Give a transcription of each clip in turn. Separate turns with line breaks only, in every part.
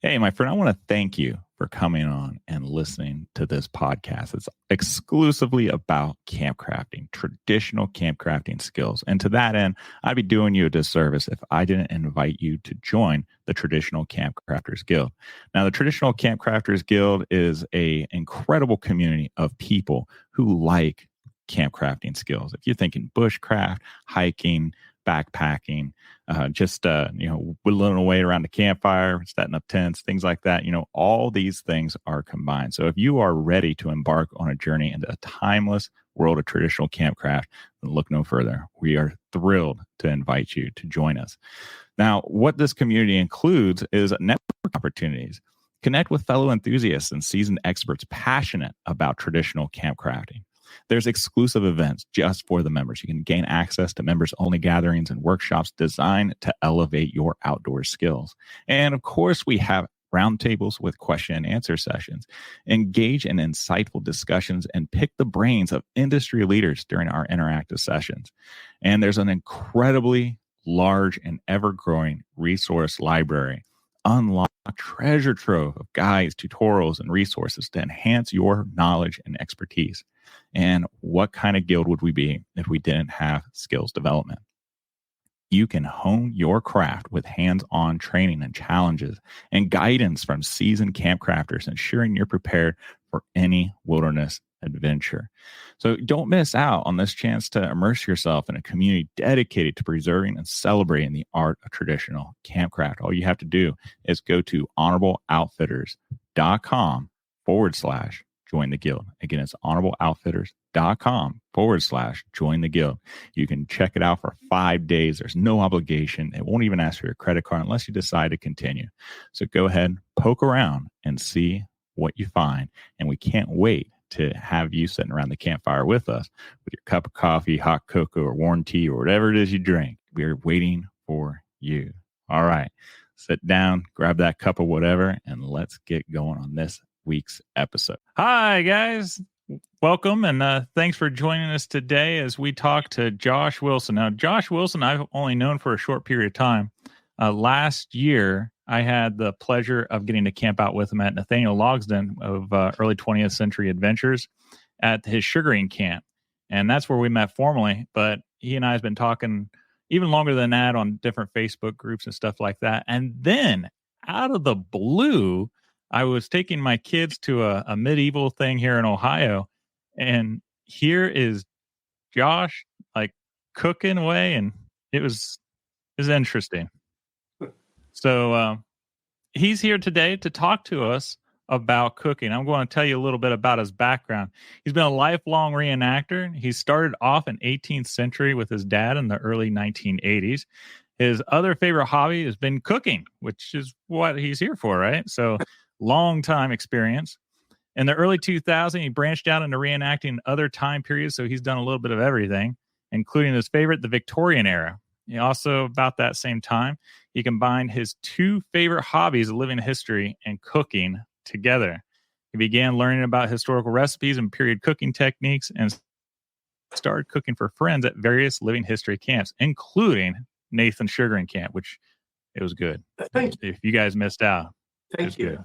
Hey, my friend, I want to thank you for coming on and listening to this podcast. It's exclusively about camp crafting, traditional camp crafting skills. And to that end, I'd be doing you a disservice if I didn't invite you to join the Traditional Camp Crafters Guild. Now, the Traditional Camp Crafters Guild is an incredible community of people who like camp crafting skills. If you're thinking bushcraft, hiking, backpacking, whittling away around the campfire, setting up tents, things like that. All these things are combined. So if you are ready to embark on a journey into a timeless world of traditional campcraft, then look no further. We are thrilled to invite you to join us. Now, what this community includes is network opportunities. Connect with fellow enthusiasts and seasoned experts passionate about traditional campcrafting. There's exclusive events just for the members. You can gain access to members-only gatherings and workshops designed to elevate your outdoor skills. And of course, we have roundtables with question and answer sessions. Engage in insightful discussions and pick the brains of industry leaders during our interactive sessions. And there's an incredibly large and ever-growing resource library. Unlock a treasure trove of guides, tutorials, and resources to enhance your knowledge and expertise. And what kind of guild would we be if we didn't have skills development? You can hone your craft with hands-on training and challenges and guidance from seasoned camp crafters, ensuring you're prepared for any wilderness adventure. So don't miss out on this chance to immerse yourself in a community dedicated to preserving and celebrating the art of traditional campcraft. All you have to do is go to honorableoutfitters.com/join the guild. Again, it's honorableoutfitters.com/join the guild. You can check it out for 5 days. There's no obligation. It won't even ask for your credit card unless you decide to continue. So go ahead, poke around and see what you find. And we can't wait to have you sitting around the campfire with us with your cup of coffee, hot cocoa, or warm tea, or whatever it is you drink. We are waiting for you. All right. Sit down, grab that cup of whatever, and let's get going on this week's episode. Hi, guys. Welcome, and thanks for joining us today as we talk to Josh Wilson. Now, Josh Wilson, I've only known for a short period of time. Last year, I had the pleasure of getting to camp out with him at Nathaniel Logsdon of Early 20th Century Adventures at his sugaring camp. And that's where we met formally. But he and I have been talking even longer than that on different Facebook groups and stuff like that. And then out of the blue, I was taking my kids to a medieval thing here in Ohio. And here is Josh, like, cooking away. And it was interesting. So he's here today to talk to us about cooking. I'm going to tell you a little bit about his background. He's been a lifelong reenactor. He started off in 18th century with his dad in the early 1980s. His other favorite hobby has been cooking, which is what he's here for, right? So long time experience. In the early 2000s, he branched out into reenacting other time periods. So he's done a little bit of everything, including his favorite, the Victorian era. He also, about that same time, he combined his two favorite hobbies of living history and cooking together. He began learning about historical recipes and period cooking techniques and started cooking for friends at various living history camps, including Nathan's Sugaring Camp, which it was good.
Thank you.
If you guys missed out,
thank you.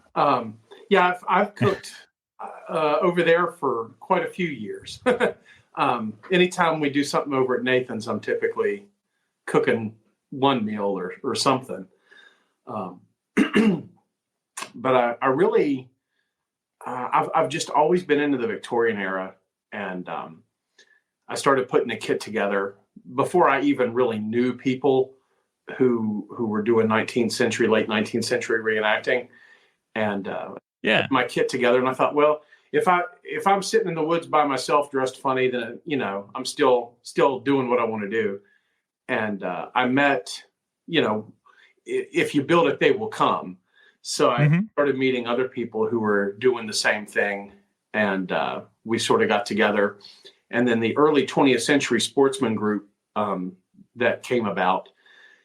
Yeah, I've cooked over there for quite a few years. Anytime we do something over at Nathan's, I'm typically cooking one meal or something. But I really, I've just always been into the Victorian era, and I started putting a kit together before I even really knew people who were doing late 19th century reenacting, and put my kit together. And I thought, well, if I'm sitting in the woods by myself dressed funny, then I'm still doing what I want to do. And I met, if you build it, they will come. So I started meeting other people who were doing the same thing, and we sort of got together. And then the early 20th century sportsman group that came about,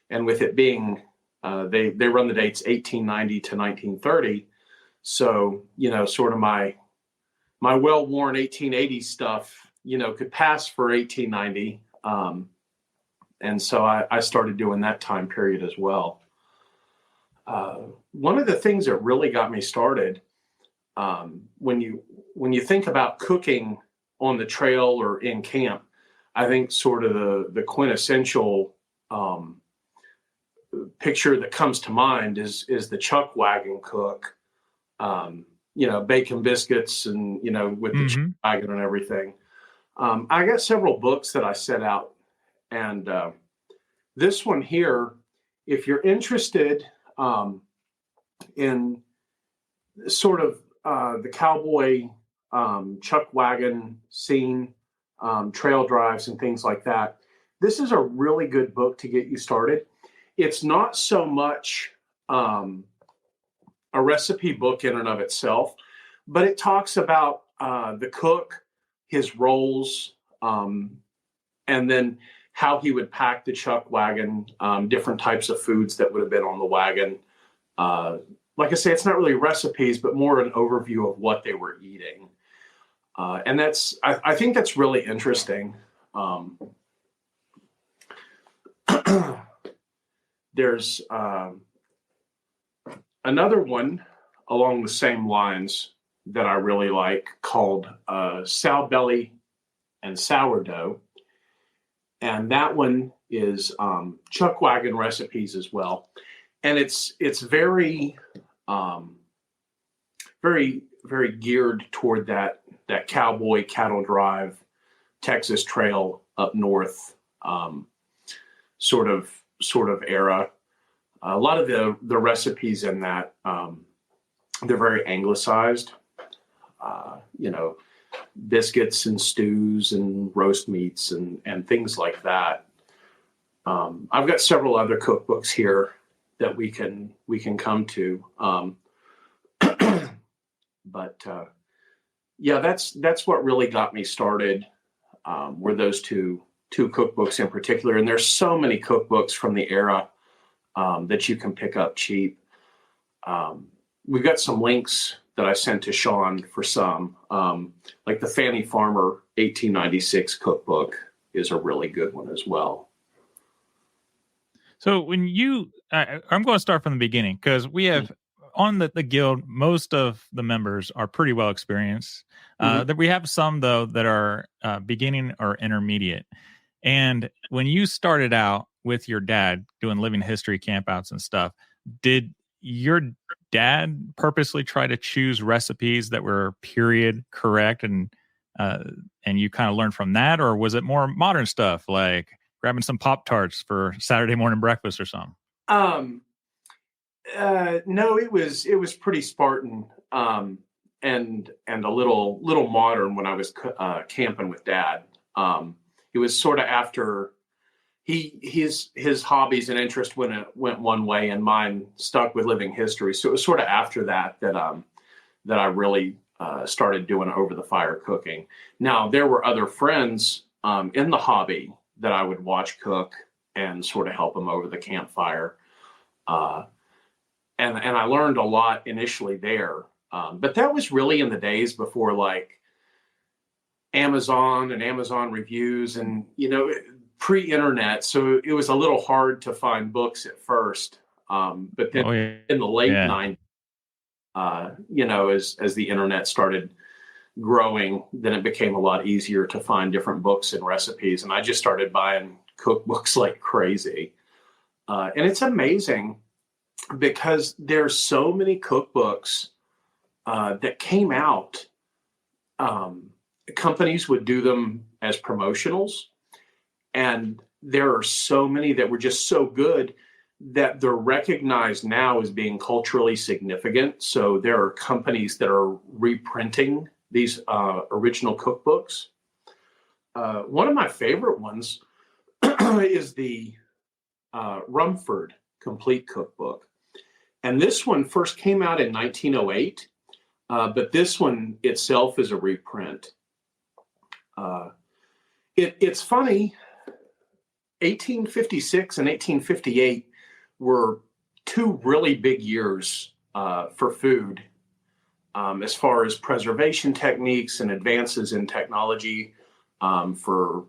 and with it being, they run the dates 1890 to 1930. So, sort of my well-worn 1880s stuff, could pass for 1890. And so I started doing that time period as well. One of the things that really got me started, when you think about cooking on the trail or in camp, I think sort of the quintessential picture that comes to mind is the chuck wagon cook. Bacon biscuits and with the chuck wagon and everything. I got several books that I set out, and this one here, if you're interested in sort of the cowboy chuck wagon scene, trail drives and things like that, this is a really good book to get you started. It's not so much a recipe book in and of itself, but it talks about the cook, his roles, and then how he would pack the chuck wagon, different types of foods that would have been on the wagon. Like I say, it's not really recipes, but more an overview of what they were eating. And I think that's really interesting. There's another one along the same lines that I really like called Sow Belly and Sourdough. And that one is chuck wagon recipes as well. And it's very, very, very geared toward that cowboy cattle drive, Texas trail up north sort of era. A lot of the recipes in that, they're very anglicized, biscuits and stews and roast meats and things like that. I've got several other cookbooks here that we can come to. But that's what really got me started, were those two cookbooks in particular. And there's so many cookbooks from the era that you can pick up cheap. We've got some links that I sent to Sean for some, like the Fanny Farmer 1896 cookbook is a really good one as well.
So when I'm going to start from the beginning, because we have on the guild, most of the members are pretty well experienced. That we have some though that are beginning or intermediate. And when you started out with your dad doing living history campouts and stuff, did your dad purposely try to choose recipes that were period correct and you kind of learned from that, or was it more modern stuff like grabbing some Pop-Tarts for Saturday morning breakfast or something?
No, it was pretty Spartan and a little modern when I was camping with Dad. It was sort of after his hobbies and interest went one way, and mine stuck with living history. So it was sort of after that I really started doing over the fire cooking. Now there were other friends in the hobby that I would watch cook and sort of help them over the campfire. And I learned a lot initially there. But that was really in the days before like Amazon and Amazon reviews and, pre-internet. So it was a little hard to find books at first. But then in the late 90s, as the internet started growing, then it became a lot easier to find different books and recipes. And I just started buying cookbooks like crazy. And it's amazing because there's so many cookbooks that came out. Companies would do them as promotionals. And there are so many that were just so good that they're recognized now as being culturally significant. So there are companies that are reprinting these original cookbooks. One of my favorite ones is the Rumford Complete Cookbook. And this one first came out in 1908, but this one itself is a reprint. It's funny, 1856 and 1858 were two really big years for food as far as preservation techniques and advances in technology for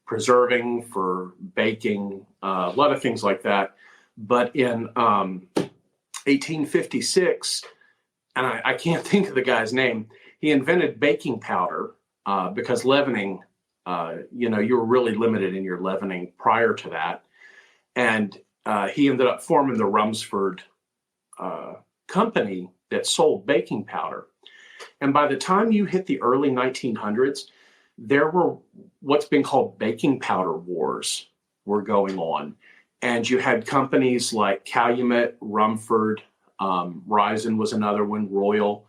preserving, for baking, a lot of things like that. But in 1856, and I can't think of the guy's name. He invented baking powder because leavening, you were really limited in your leavening prior to that. And he ended up forming the Rumsford company that sold baking powder. And by the time you hit the early 1900s, there were what's been called baking powder wars were going on. And you had companies like Calumet, Rumford, Risen was another one, Royal.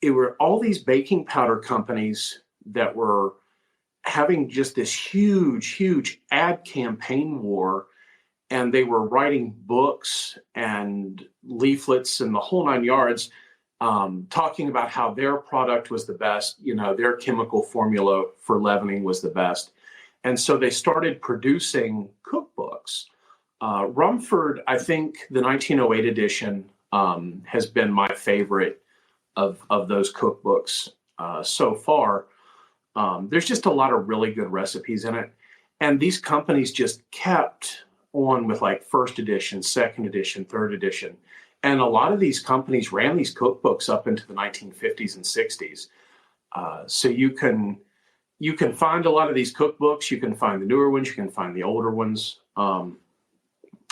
It were all these baking powder companies that were having just this huge ad campaign war. And they were writing books and leaflets and the whole nine yards, talking about how their product was the best, their chemical formula for leavening was the best. And so they started producing cookbooks. Rumford, I think the 1908 edition has been my favorite of those cookbooks so far. There's just a lot of really good recipes in it. And these companies just kept on with like first edition, second edition, third edition. And a lot of these companies ran these cookbooks up into the 1950s and 60s. So you can find a lot of these cookbooks. You can find the newer ones. You can find the older ones.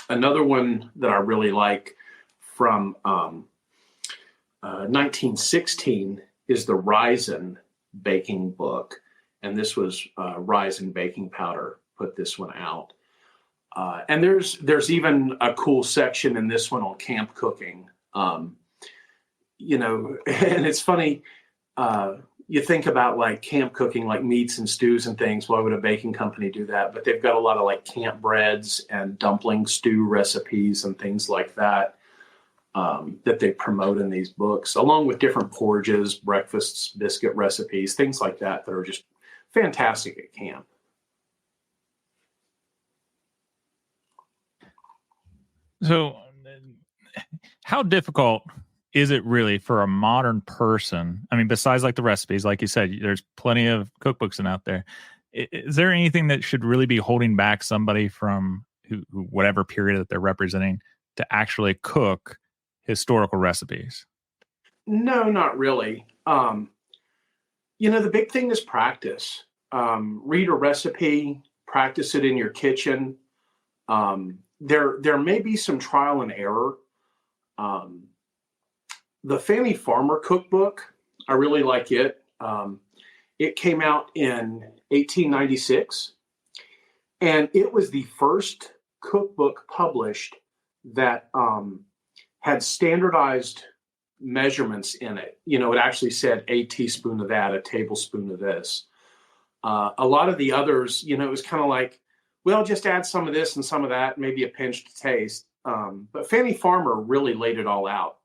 Another one that I really like from 1916 is the Risen baking book. And this was Risen baking powder put this one out. And there's even a cool section in this one on camp cooking. And it's funny, you think about like camp cooking, like meats and stews and things. Why would a baking company do that? But they've got a lot of like camp breads and dumpling stew recipes and things like that that they promote in these books, along with different porridges, breakfasts, biscuit recipes, things like that are just fantastic at camp.
So how difficult is it really for a modern person? I mean, besides like the recipes, like you said, there's plenty of cookbooks out there. Is there anything that should really be holding back somebody from whatever period that they're representing to actually cook historical recipes?
No, not really. The big thing is practice. Read a recipe, practice it in your kitchen. There may be some trial and error. The Fannie Farmer cookbook, I really like it. It came out in 1896, and it was the first cookbook published that had standardized measurements in it. It actually said a teaspoon of that, a tablespoon of this. A lot of the others, it was kind of like, well, just add some of this and some of that, maybe a pinch to taste. But Fannie Farmer really laid it all out.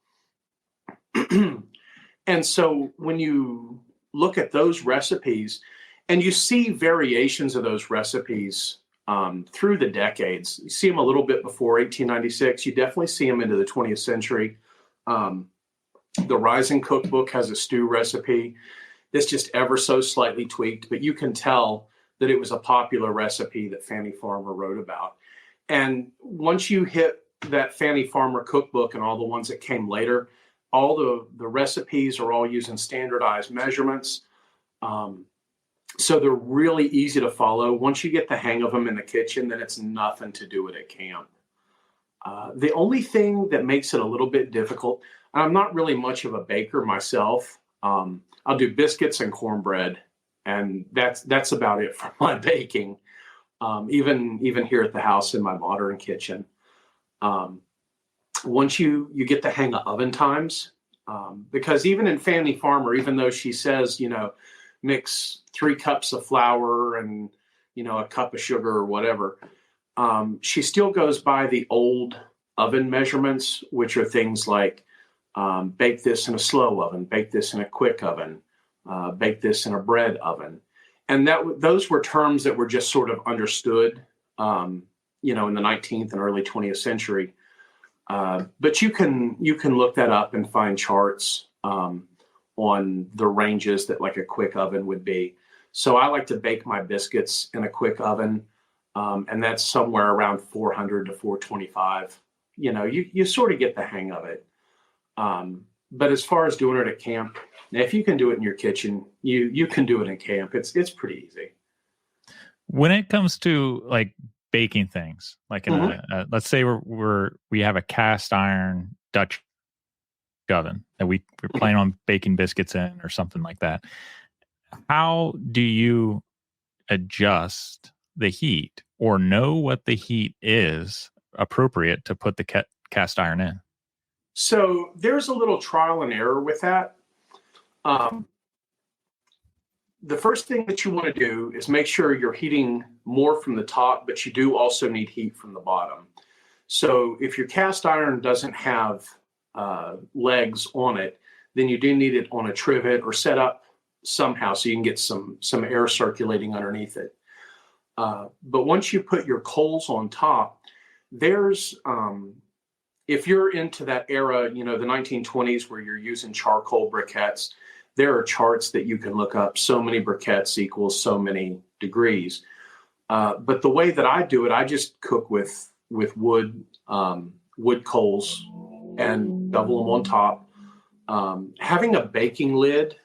And so when you look at those recipes and you see variations of those recipes through the decades, you see them a little bit before 1896, you definitely see them into the 20th century. The Rising Cookbook has a stew recipe that's just ever so slightly tweaked, but you can tell that it was a popular recipe that Fannie Farmer wrote about. And once you hit that Fannie Farmer cookbook and all the ones that came later, all the recipes are all using standardized measurements. So they're really easy to follow. Once you get the hang of them in the kitchen, then it's nothing to do it at camp. The only thing that makes it a little bit difficult, I'm not really much of a baker myself. I'll do biscuits and cornbread, and that's about it for my baking. Even here at the house in my modern kitchen. Once you get the hang of oven times, because even in Fannie Farmer, even though she says, mix 3 cups of flour and, a cup of sugar or whatever, she still goes by the old oven measurements, which are things like bake this in a slow oven, bake this in a quick oven, bake this in a bread oven. And those were terms that were just sort of understood, in the 19th and early 20th century. But you can look that up and find charts on the ranges that like a quick oven would be. So I like to bake my biscuits in a quick oven, and that's somewhere around 400 to 425 you sort of get the hang of it. But as far as doing it at camp, if you can do it in your kitchen, you can do it in camp. It's pretty easy.
When it comes to like baking things, like in let's say we have a cast iron Dutch oven that we're planning on baking biscuits in or something like that. How do you adjust the heat or know what the heat is appropriate to put the cast iron in?
So there's a little trial and error with that. The first thing that you want to do is make sure you're heating more from the top, but you do also need heat from the bottom. So if your cast iron doesn't have legs on it, then you do need it on a trivet or set up somehow so you can get some air circulating underneath it. But once you put your coals on top, there's if you're into that era, the 1920s where you're using charcoal briquettes, there are charts that you can look up. So many briquettes equals so many degrees. But the way that I do it, I just cook with wood coals and double them on top. Having a baking lid,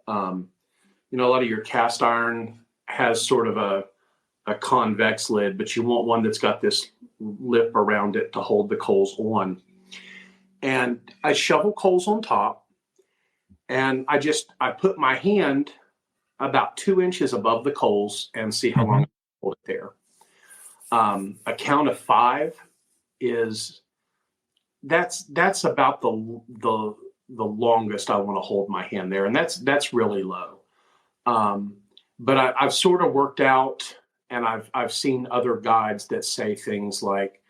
a lot of your cast iron has sort of a convex lid, but you want one that's got this lip around it to hold the coals on. And I shovel coals on top, and I put my hand about 2 inches above the coals and see how long I hold it there. A count of 5 that's about the longest I want to hold my hand there, and that's really low. But I've sort of worked out, and I've seen other guides that say things like,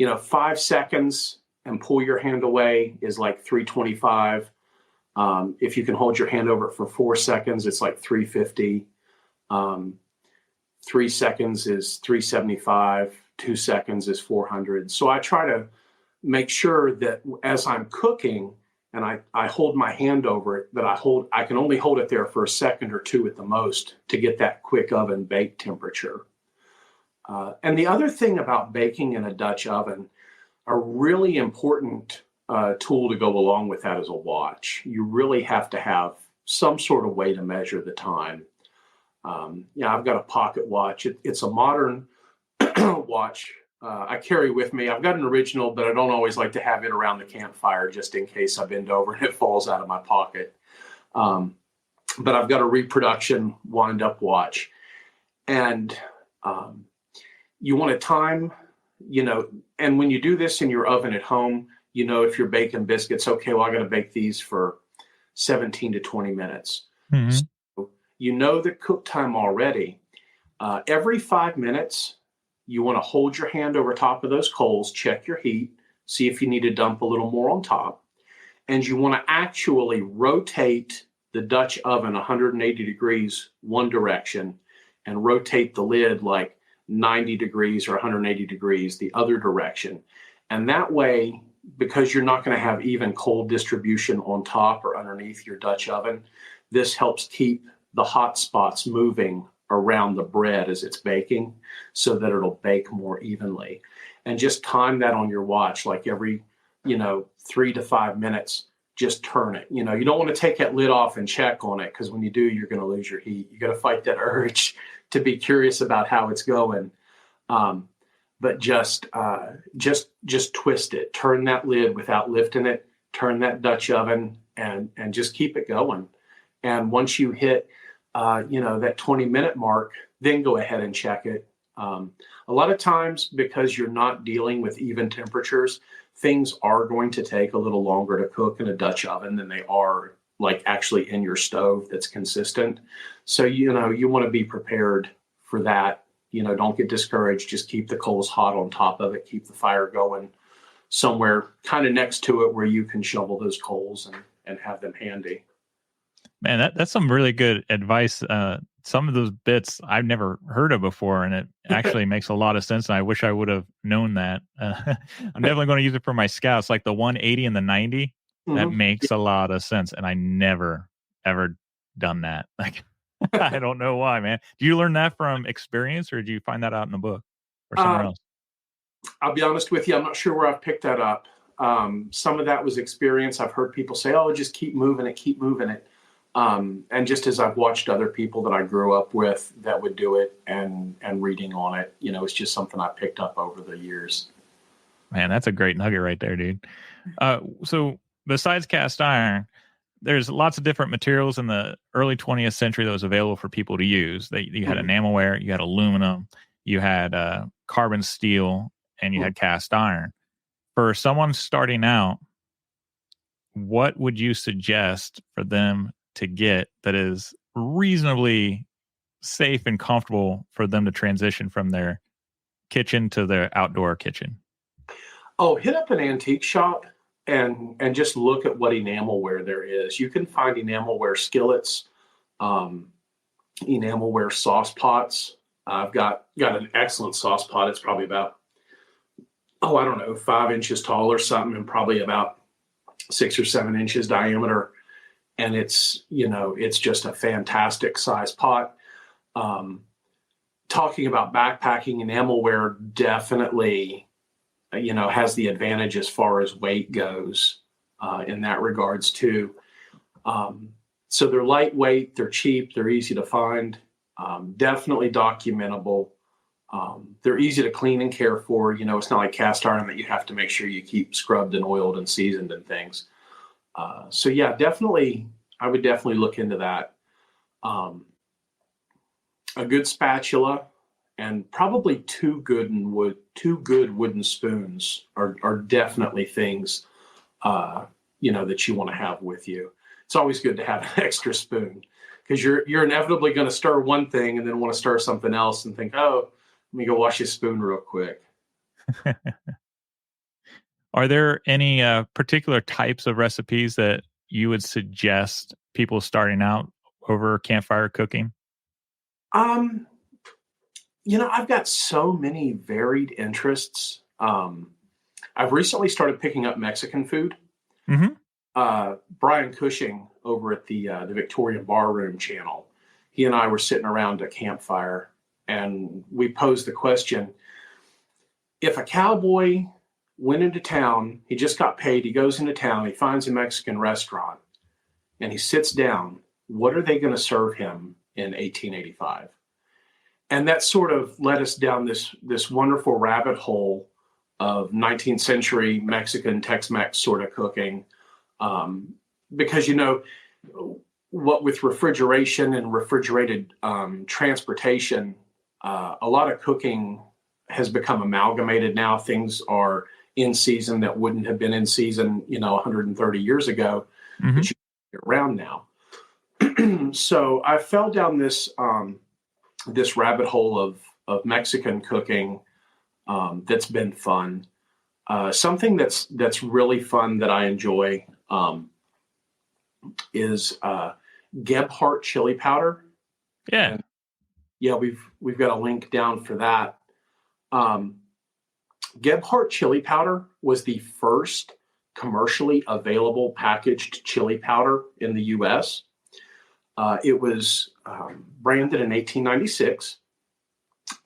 5 seconds and pull your hand away is like 325. If you can hold your hand over it for 4 seconds, it's like 350. 3 seconds is 375. 2 seconds is 400. So I try to make sure that as I'm cooking and I hold my hand over it, that I can only hold it there for a second or two at the most to get that quick oven bake temperature. And the other thing about baking in a Dutch oven, a really important tool to go along with that is a watch. You really have to have some sort of way to measure the time. I've got a pocket watch. It's a modern watch I carry with me. I've got an original, but I don't always like to have it around the campfire just in case I bend over and it falls out of my pocket. But I've got a reproduction wind-up watch. And you want to time, and when you do this in your oven at home, if you're baking biscuits, okay, well, I got to bake these for 17 to 20 minutes. Mm-hmm. So the cook time already. Every 5 minutes, you want to hold your hand over top of those coals, check your heat, see if you need to dump a little more on top. And you want to actually rotate the Dutch oven 180 degrees one direction and rotate the lid like 90 degrees or 180 degrees the other direction. And that way, because you're not going to have even cold distribution on top or underneath your Dutch oven, this helps keep the hot spots moving around the bread as it's baking so that it'll bake more evenly. And just time that on your watch, like every, 3 to 5 minutes, just turn it. You don't want to take that lid off and check on it, because when you do, you're going to lose your heat. You got to fight that urge to be curious about how it's going. But just twist it, turn that lid without lifting it, turn that Dutch oven and just keep it going. And once you hit, that 20-minute mark, then go ahead and check it. A lot of times, because you're not dealing with even temperatures, things are going to take a little longer to cook in a Dutch oven than they are like actually in your stove that's consistent. So, you want to be prepared for that. Don't get discouraged. Just keep the coals hot on top of it. Keep the fire going somewhere kind of next to it where you can shovel those coals and have them handy.
Man, that's some really good advice. Some of those bits I've never heard of before, and it actually makes a lot of sense. And I wish I would have known that. I'm definitely going to use it for my scouts, like the 180 and the 90. Mm-hmm. That makes a lot of sense. And I never, ever done that. Like, I don't know why, man. Do you learn that from experience, or do you find that out in a book or somewhere else?
I'll be honest with you, I'm not sure where I've picked that up. Some of that was experience. I've heard people say, oh, just keep moving it, keep moving it. And just as I've watched other people that I grew up with that would do it and reading on it, it's just something I picked up over the years.
Man, that's a great nugget right there, dude. So besides cast iron, there's lots of different materials in the early 20th century that was available for people to use. You had enamelware, you had aluminum, you had carbon steel, and you had cast iron. For someone starting out, what would you suggest for them to get that is reasonably safe and comfortable for them to transition from their kitchen to their outdoor kitchen?
Oh, hit up an antique shop and just look at what enamelware there is. You can find enamelware skillets, enamelware sauce pots. I've got an excellent sauce pot. It's probably about, 5 inches tall or something, and probably about 6 or 7 inches diameter. And it's just a fantastic size pot. Talking about backpacking, enamelware definitely, has the advantage as far as weight goes in that regards too. So they're lightweight, they're cheap, they're easy to find, definitely documentable. They're easy to clean and care for. It's not like cast iron that you have to make sure you keep scrubbed and oiled and seasoned and things. So yeah, I would definitely look into that. A good spatula and probably two good wooden spoons are definitely things, that you want to have with you. It's always good to have an extra spoon because you're inevitably going to stir one thing and then want to stir something else and think, oh, let me go wash this spoon real quick.
Are there any particular types of recipes that you would suggest people starting out over campfire cooking?
I've got so many varied interests. I've recently started picking up Mexican food.
Mm-hmm.
Brian Cushing over at the Victorian Barroom channel, he and I were sitting around a campfire and we posed the question, if a cowboy went into town, he just got paid, he goes into town, he finds a Mexican restaurant and he sits down, what are they going to serve him in 1885? And that sort of led us down this wonderful rabbit hole of 19th century Mexican Tex-Mex sort of cooking. Because, what with refrigeration and refrigerated transportation, a lot of cooking has become amalgamated now. Things are in season that wouldn't have been in season, 130 years ago, but you can get around now. So I fell down this rabbit hole of Mexican cooking that's been fun. Something that's really fun that I enjoy is Gebhardt chili powder.
Yeah.
And yeah, we've got a link down for that. Gebhardt chili powder was the first commercially available packaged chili powder in the U.S. It was branded in 1896,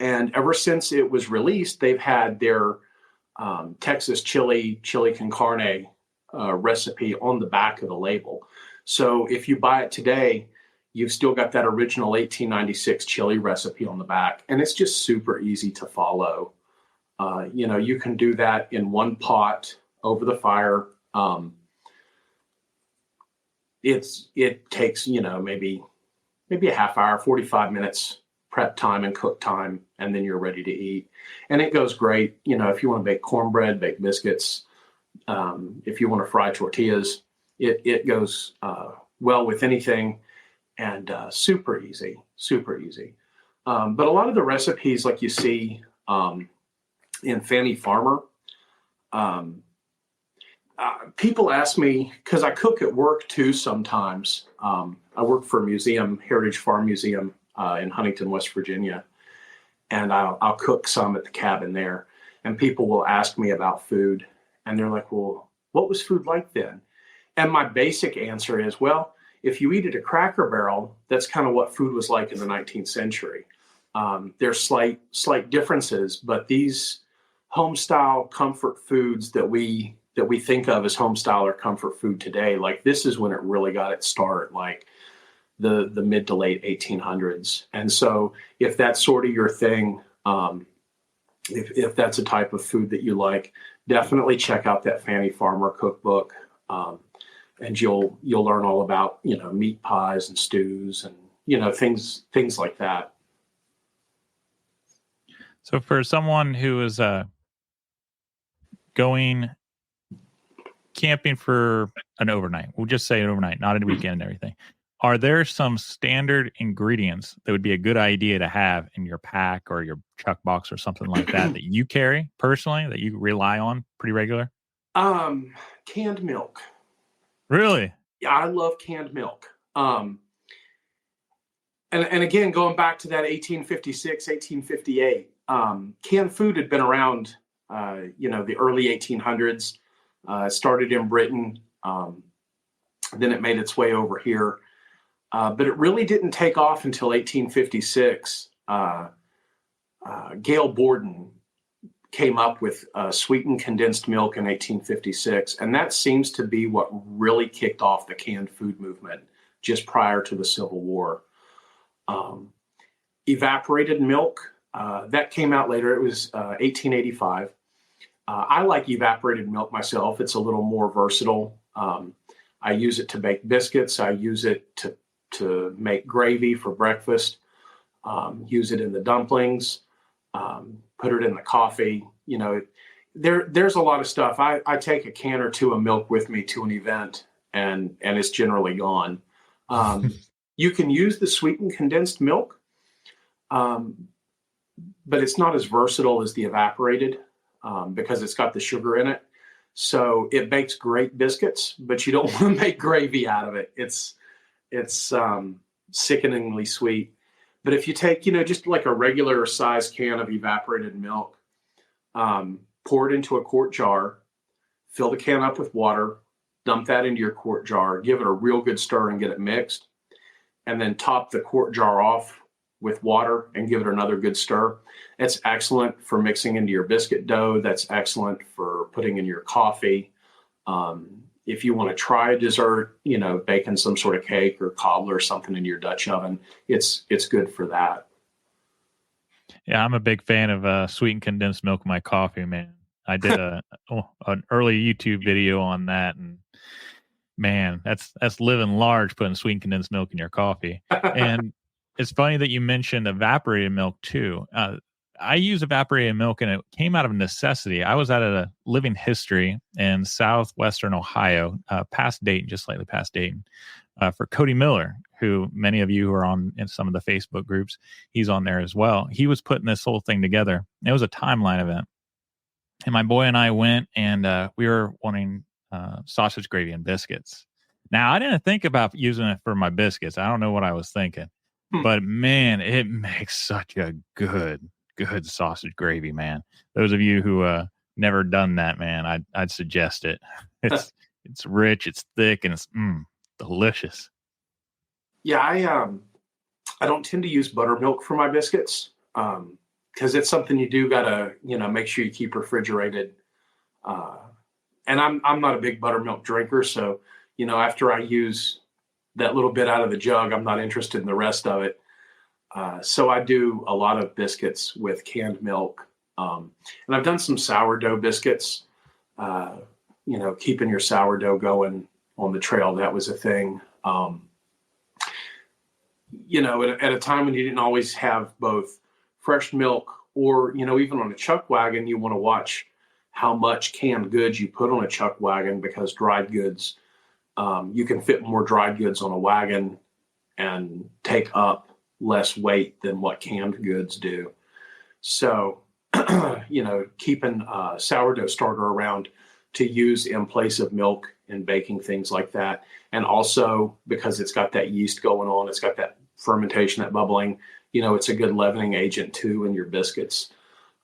and ever since it was released, they've had their Texas chili con carne recipe on the back of the label. So if you buy it today, you've still got that original 1896 chili recipe on the back, and it's just super easy to follow. You can do that in one pot over the fire. It takes, maybe a half hour, 45 minutes prep time and cook time, and then you're ready to eat. And it goes great. If you want to bake cornbread, bake biscuits, if you want to fry tortillas, it goes well with anything, and super easy. But a lot of the recipes like you see in Fannie Farmer, people ask me, because I cook at work too sometimes. I work for a museum, Heritage Farm Museum in Huntington, West Virginia, and I'll cook some at the cabin there. And people will ask me about food, and they're like, well, what was food like then? And my basic answer is, well, if you eat at a Cracker Barrel, that's kind of what food was like in the 19th century. There's slight differences, but these home style comfort foods that we think of as home style or comfort food today. Like this is when it really got its start, like the mid to late 1800s. And so if that's sort of your thing, if that's a type of food that you like, definitely check out that Fanny Farmer cookbook. And you'll learn all about, meat pies and stews and, things like that.
So for someone who is going camping for an overnight, we'll just say an overnight, not a weekend and everything, are there some standard ingredients that would be a good idea to have in your pack or your chuck box or something like that that you carry personally, that you rely on pretty regular?
Canned milk.
Really?
Yeah, I love canned milk. And again, going back to that 1856, 1858, canned food had been around, the early 1800s. Started in Britain. Then it made its way over here. But it really didn't take off until 1856. Gail Borden came up with sweetened condensed milk in 1856. And that seems to be what really kicked off the canned food movement just prior to the Civil War. Evaporated milk, that came out later. It was 1885. I like evaporated milk myself. It's a little more versatile. I use it to bake biscuits. I use it to make gravy for breakfast. Use it in the dumplings. Put it in the coffee. There's a lot of stuff. I take a can or two of milk with me to an event, and it's generally gone. You can use the sweetened condensed milk, but it's not as versatile as the evaporated because it's got the sugar in it. So it bakes great biscuits, but you don't want to make gravy out of it. It's sickeningly sweet. But if you take, just like a regular size can of evaporated milk, pour it into a quart jar, fill the can up with water, dump that into your quart jar, give it a real good stir and get it mixed, and then top the quart jar off with water and give it another good stir. It's excellent for mixing into your biscuit dough. That's excellent for putting in your coffee. If you want to try a dessert, baking some sort of cake or cobbler or something in your Dutch oven, it's good for that.
Yeah, I'm a big fan of sweetened condensed milk in my coffee, man. I did an early YouTube video on that, and man, that's living large, putting sweetened condensed milk in your coffee. And it's funny that you mentioned evaporated milk too. I use evaporated milk, and it came out of necessity. I was at a Living History in southwestern Ohio, past Dayton, just slightly past Dayton, for Cody Miller, who many of you who are on in some of the Facebook groups, he's on there as well. He was putting this whole thing together. It was a timeline event. And my boy and I went, and we were wanting sausage gravy and biscuits. Now, I didn't think about using it for my biscuits. I don't know what I was thinking. But, man, it makes such a good sausage gravy, man. Those of you who never done that, man, I'd suggest it. It's rich, it's thick, and it's delicious.
Yeah, I don't tend to use buttermilk for my biscuits because it's something you do gotta make sure you keep refrigerated. And I'm not a big buttermilk drinker, so after I use that little bit out of the jug, I'm not interested in the rest of it. So I do a lot of biscuits with canned milk. And I've done some sourdough biscuits, keeping your sourdough going on the trail. That was a thing. At a time when you didn't always have both fresh milk or, even on a chuck wagon, you want to watch how much canned goods you put on a chuck wagon because dried goods, you can fit more dried goods on a wagon and take up less weight than what canned goods do. So, keeping a sourdough starter around to use in place of milk and baking things like that. And also because it's got that yeast going on, it's got that fermentation, that bubbling, it's a good leavening agent too in your biscuits.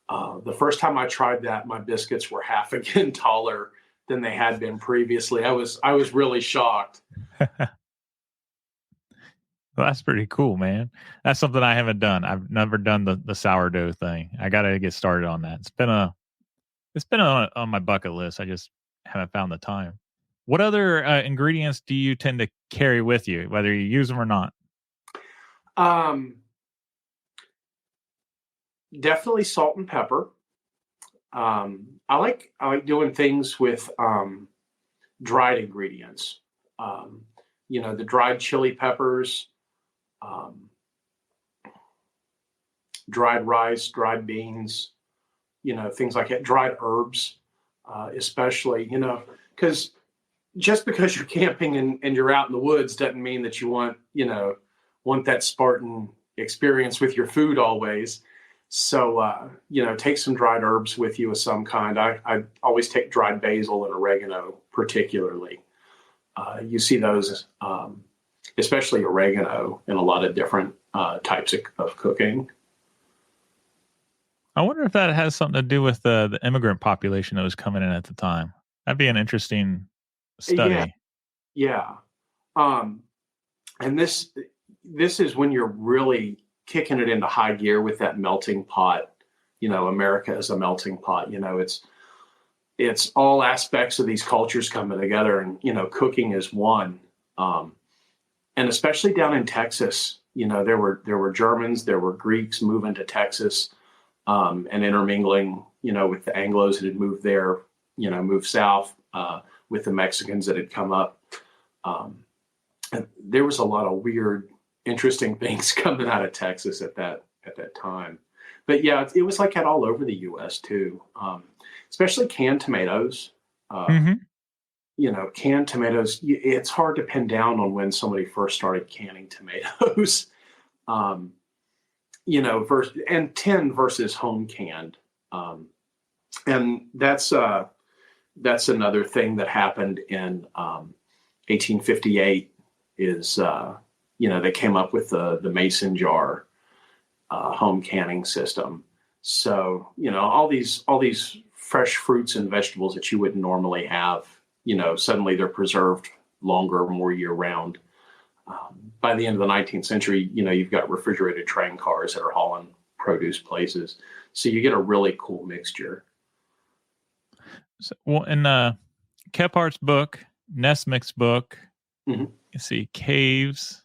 The first time I tried that, my biscuits were half again taller than they had been previously. I was really shocked.
Well, that's pretty cool, man. That's something I haven't done. I've never done the sourdough thing. I got to get started on that. It's been a
It's been on my bucket list. I just haven't found the time. What other ingredients do you tend to carry with you, whether you use them or not?
Definitely salt and pepper. I like doing things with dried ingredients. The dried chili peppers, um, dried rice, dried beans, things like that, dried herbs, especially, because just because you're camping and you're out in the woods doesn't mean that you want that Spartan experience with your food always. So, take some dried herbs with you of some kind. I always take dried basil and oregano, particularly. You see those, especially oregano, in a lot of different types of cooking.
I wonder if that has something to do with the immigrant population that was coming in at the time. That'd be an interesting study.
Yeah. And this is when you're really kicking it into high gear with that melting pot. America is a melting pot. It's all aspects of these cultures coming together, and cooking is one. And especially down in Texas, there were Germans, there were Greeks moving to Texas, and intermingling, with the Anglos that had moved there, moved south, with the Mexicans that had come up. And there was a lot of weird, interesting things coming out of Texas at that time. But yeah, it was like that all over the U.S. too, especially canned tomatoes. Canned tomatoes. It's hard to pin down on when somebody first started canning tomatoes. Tin versus home canned, and that's another thing that happened in 1858. Is they came up with the mason jar home canning system. So all these fresh fruits and vegetables that you wouldn't normally have, suddenly they're preserved longer, more year round. By the end of the 19th century, you've got refrigerated train cars that are hauling produce places. So you get a really cool mixture.
So, well, in Kephardt's book, Nessmuk's book, you see Caves.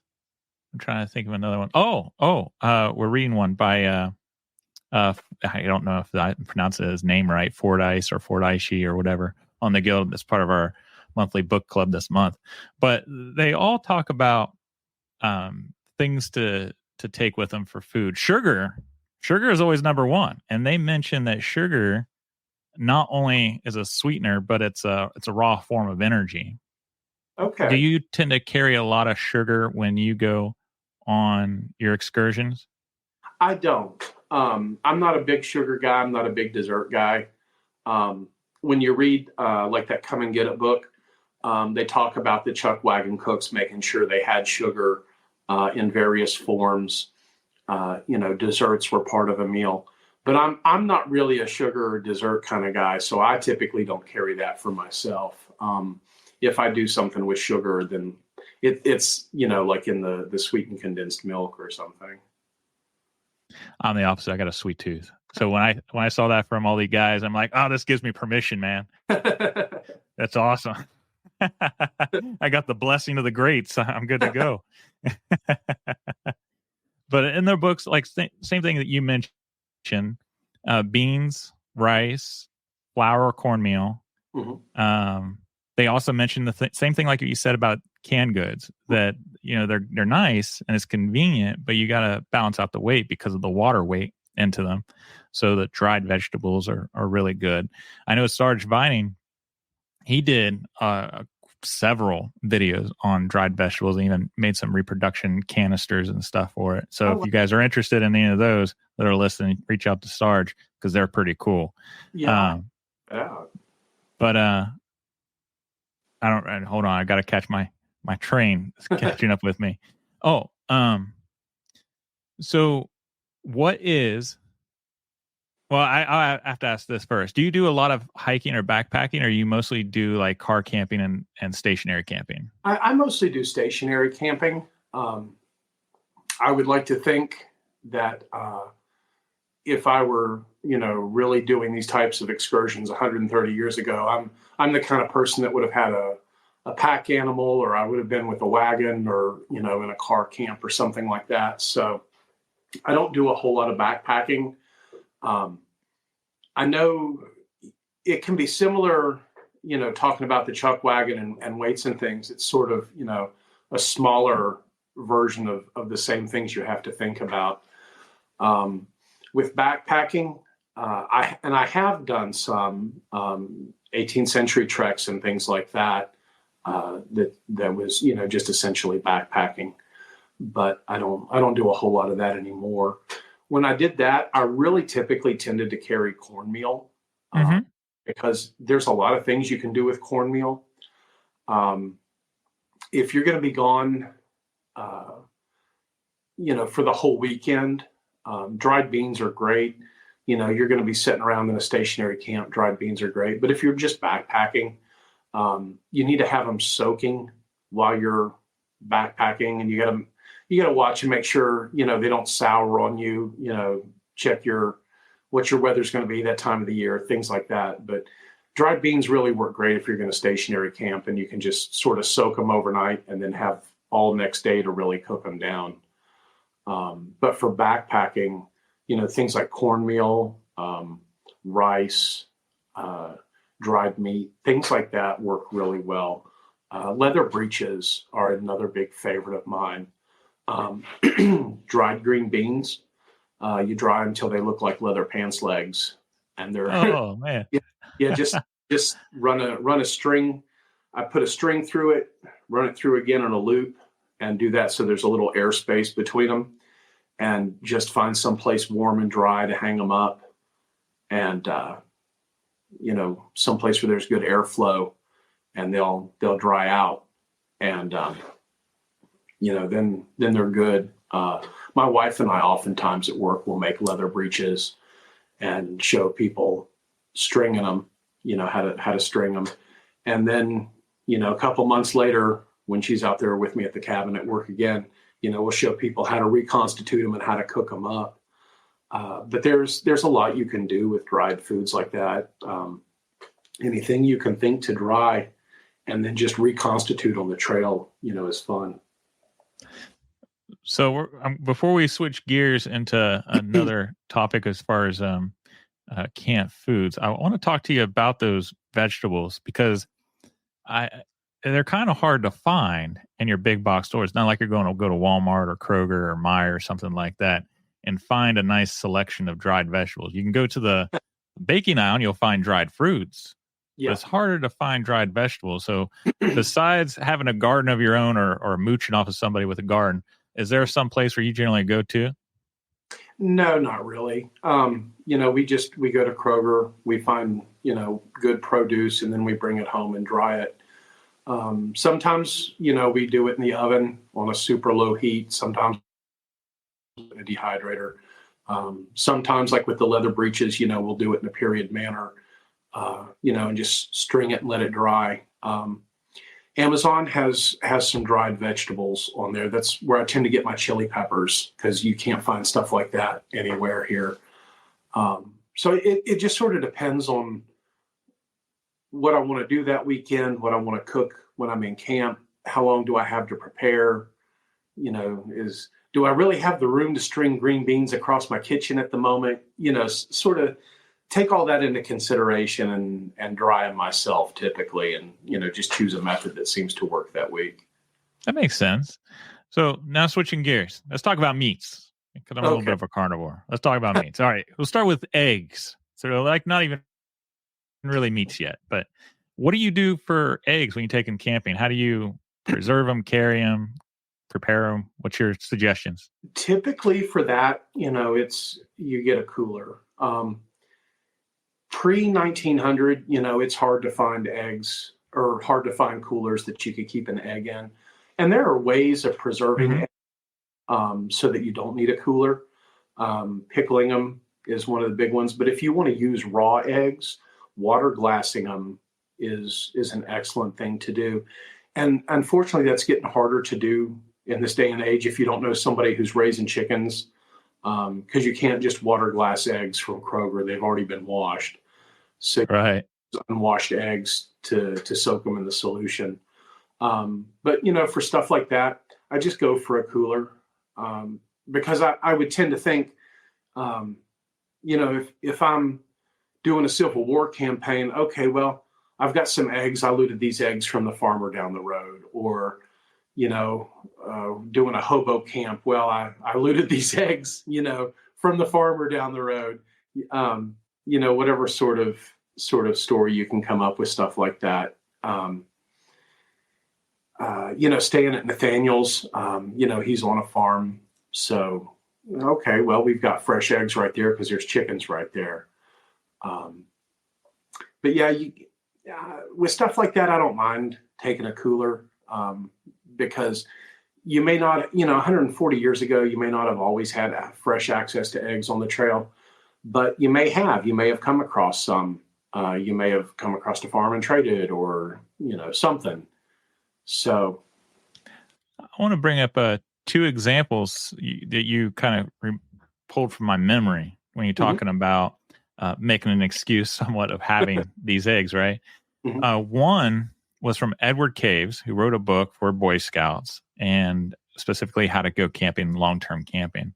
I'm trying to think of another one. We're reading one by I don't know if I pronounce his name right, Fordyce or Fordyce or whatever, on the Guild. That's part of our monthly book club this month. But they all talk about things to take with them for food. Sugar is always number one, and they mention that sugar not only is a sweetener, but it's a raw form of energy.
Okay.
Do you tend to carry a lot of sugar when you go on your excursions?
I don't. I'm not a big sugar guy. I'm not a big dessert guy. When you read like that Come and Get It book, they talk about the chuck wagon cooks making sure they had sugar in various forms. Desserts were part of a meal. But I'm not really a sugar or dessert kind of guy, so I typically don't carry that for myself. If I do something with sugar, then it's like in the sweetened condensed milk or something.
I'm the opposite. I got a sweet tooth. So when I saw that from all these guys, I'm like, oh, this gives me permission, man. That's awesome. I got the blessing of the greats. I'm good to go. But in their books, like same thing that you mentioned, beans, rice, flour, cornmeal. They also mentioned the same thing like you said about canned goods, that they're nice and it's convenient, but you got to balance out the weight because of the water weight into them. So the dried vegetables are really good. I know Sarge Vining, he did several videos on dried vegetables and even made some reproduction canisters and stuff for it. So if you guys are interested in any of those that are listening, reach out to Sarge because they're pretty cool.
Yeah.
But I don't. Hold on, I got to catch my train. It's catching up with me. So what is? Well, I have to ask this first. Do you do a lot of hiking or backpacking, or you mostly do like car camping and stationary camping?
I mostly do stationary camping. I would like to think that if I were, really doing these types of excursions 130 years ago, I'm the kind of person that would have had a pack animal, or I would have been with a wagon, or, in a car camp or something like that. So I don't do a whole lot of backpacking. I know it can be similar, talking about the chuck wagon and weights and things. It's sort of, a smaller version of the same things you have to think about. With backpacking, I have done some 18th century treks and things like that. That was, just essentially backpacking. But I don't do a whole lot of that anymore. When I did that, I really typically tended to carry cornmeal, because there's a lot of things you can do with cornmeal. If you're going to be gone, for the whole weekend, dried beans are great. You're going to be sitting around in a stationary camp. Dried beans are great. But if you're just backpacking, you need to have them soaking while you're backpacking, and you got to watch and make sure, they don't sour on you, check what your weather's going to be that time of the year, things like that. But dried beans really work great if you're going to stationary camp, and you can just sort of soak them overnight and then have all next day to really cook them down. But for backpacking, things like cornmeal, rice, dried meat, things like that work really well. Leather breeches are another big favorite of mine. Dried green beans, you dry them until they look like leather pants legs, and they're
oh man,
yeah, just run a string. I put a string through it, run it through again on a loop, and do that so there's a little airspace between them, and just find someplace warm and dry to hang them up, and someplace where there's good airflow, and they'll dry out, and then they're good. My wife and I oftentimes at work will make leather breeches and show people stringing them, how to string them. And then, a couple months later, when she's out there with me at the cabin at work again, we'll show people how to reconstitute them and how to cook them up. But there's a lot you can do with dried foods like that. Anything you can think to dry and then just reconstitute on the trail, is fun.
So before we switch gears into another topic as far as camp foods, I want to talk to you about those vegetables, because they're kind of hard to find in your big box stores. It's not like you're going to go to Walmart or Kroger or Meijer or something like that and find a nice selection of dried vegetables. You can go to the baking aisle and you'll find dried fruits. Yeah. But it's harder to find dried vegetables. So besides having a garden of your own or mooching off of somebody with a garden, is there some place where you generally go to?
No, not really. We go to Kroger, we find, good produce, and then we bring it home and dry it. Sometimes, we do it in the oven on a super low heat, sometimes in a dehydrator. Sometimes, like with the leather breeches, we'll do it in a period manner, and just string it and let it dry. Amazon has some dried vegetables on there. That's where I tend to get my chili peppers, because you can't find stuff like that anywhere here. So it just sort of depends on what I want to do that weekend, what I want to cook when I'm in camp, how long do I have to prepare, do I really have the room to string green beans across my kitchen at the moment? Sort of take all that into consideration and dry them myself typically, and, just choose a method that seems to work that week.
That makes sense. So now switching gears, let's talk about meats, because I'm a little bit of a carnivore. Let's talk about meats. All right. We'll start with eggs. So like not even really meats yet, but what do you do for eggs when you take them camping? How do you preserve them, carry them, prepare them? What's your suggestions?
Typically for that, you get a cooler. Pre-1900, it's hard to find eggs, or hard to find coolers that you could keep an egg in. And there are ways of preserving eggs, so that you don't need a cooler. Pickling them is one of the big ones. But if you want to use raw eggs, water glassing them is an excellent thing to do. And unfortunately, that's getting harder to do in this day and age if you don't know somebody who's raising chickens. because you can't just water glass eggs from Kroger. They've already been washed. So
Right.
unwashed eggs to soak them in the solution. But, for stuff like that, I just go for a cooler, because I would tend to think, if I'm doing a Civil War campaign, okay, well, I've got some eggs. I looted these eggs from the farmer down the road, or, doing a hobo camp. Well, I looted these eggs, from the farmer down the road. Whatever sort of story you can come up with, stuff like that. Staying at Nathaniel's, he's on a farm. So, okay, well, we've got fresh eggs right there because there's chickens right there. But yeah, with stuff like that, I don't mind taking a cooler, because you may not, 140 years ago, you may not have always had fresh access to eggs on the trail, but you may have come across some. You may have come across a farm and traded, or, something. So
I want to bring up two examples that you kind of pulled from my memory when you're talking about making an excuse somewhat of having these eggs, right? One was from Edward Caves, who wrote a book for Boy Scouts, and specifically how to go camping, long-term camping.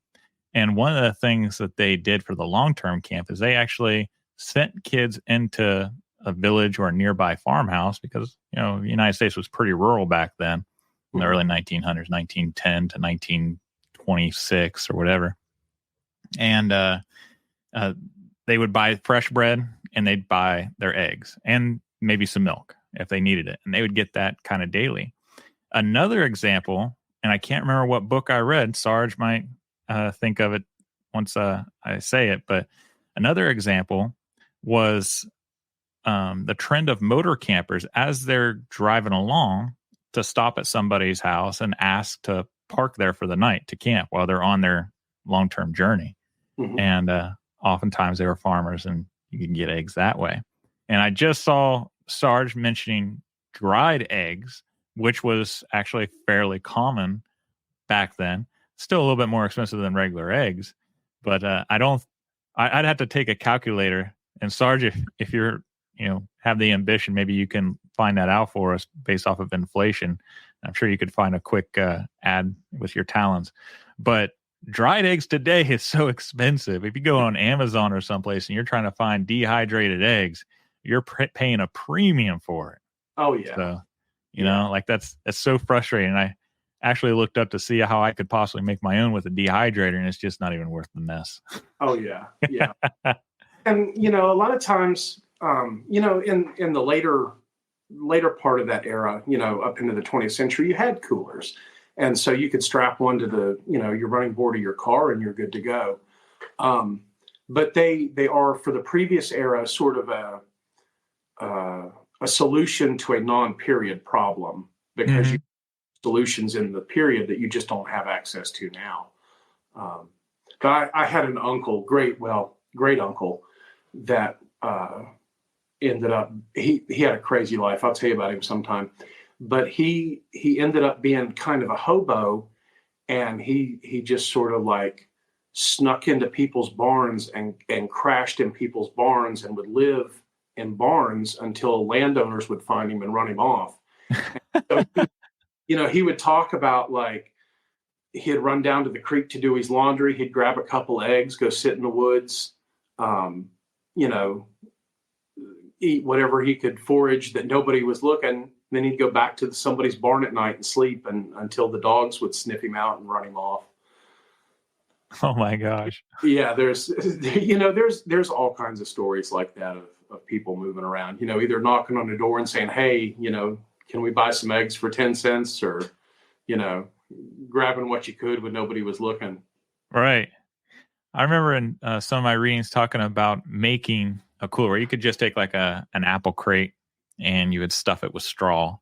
And one of the things that they did for the long-term camp is they actually sent kids into a village or a nearby farmhouse, because, the United States was pretty rural back then, in the early 1900s, 1910 to 1926 or whatever. And they would buy fresh bread, and they'd buy their eggs and maybe some milk if they needed it. And they would get that kind of daily. Another example, and I can't remember what book I read, Sarge might think of it once I say it, but another example was the trend of motor campers as they're driving along to stop at somebody's house and ask to park there for the night to camp while they're on their long-term journey. And oftentimes they were farmers, and you can get eggs that way. And I just saw Sarge mentioning dried eggs, which was actually fairly common back then. Still a little bit more expensive than regular eggs, but I'd have to take a calculator. And Sarge, if you're, have the ambition, maybe you can find that out for us based off of inflation. I'm sure you could find a quick ad with your talents. But dried eggs today is so expensive. If you go on Amazon or someplace and you're trying to find dehydrated eggs, you're paying a premium for it.
Oh yeah.
So, that's so frustrating. I actually looked up to see how I could possibly make my own with a dehydrator, and it's just not even worth the mess.
Oh yeah. Yeah. And, a lot of times, in the later part of that era, up into the 20th century, you had coolers. And so you could strap one to the, your running board of your car, and you're good to go. But they are, for the previous era, sort of a solution to a non-period problem, because you have solutions in the period that you just don't have access to now. But I had an uncle, great uncle, that ended up, he had a crazy life. I'll tell you about him sometime. But he ended up being kind of a hobo, and he just sort of like snuck into people's barns and crashed in people's barns, and would live in barns until landowners would find him and run him off. So he would talk about, like, he'd run down to the creek to do his laundry. He'd grab a couple eggs, go sit in the woods, eat whatever he could forage that nobody was looking. Then he'd go back to somebody's barn at night and sleep until the dogs would sniff him out and run him off.
Oh my gosh.
Yeah, there's all kinds of stories like that of people moving around, either knocking on the door and saying, hey, can we buy some eggs for 10 cents, or, grabbing what you could when nobody was looking.
Right. I remember in some of my readings talking about making a cooler where you could just take like an apple crate and you would stuff it with straw.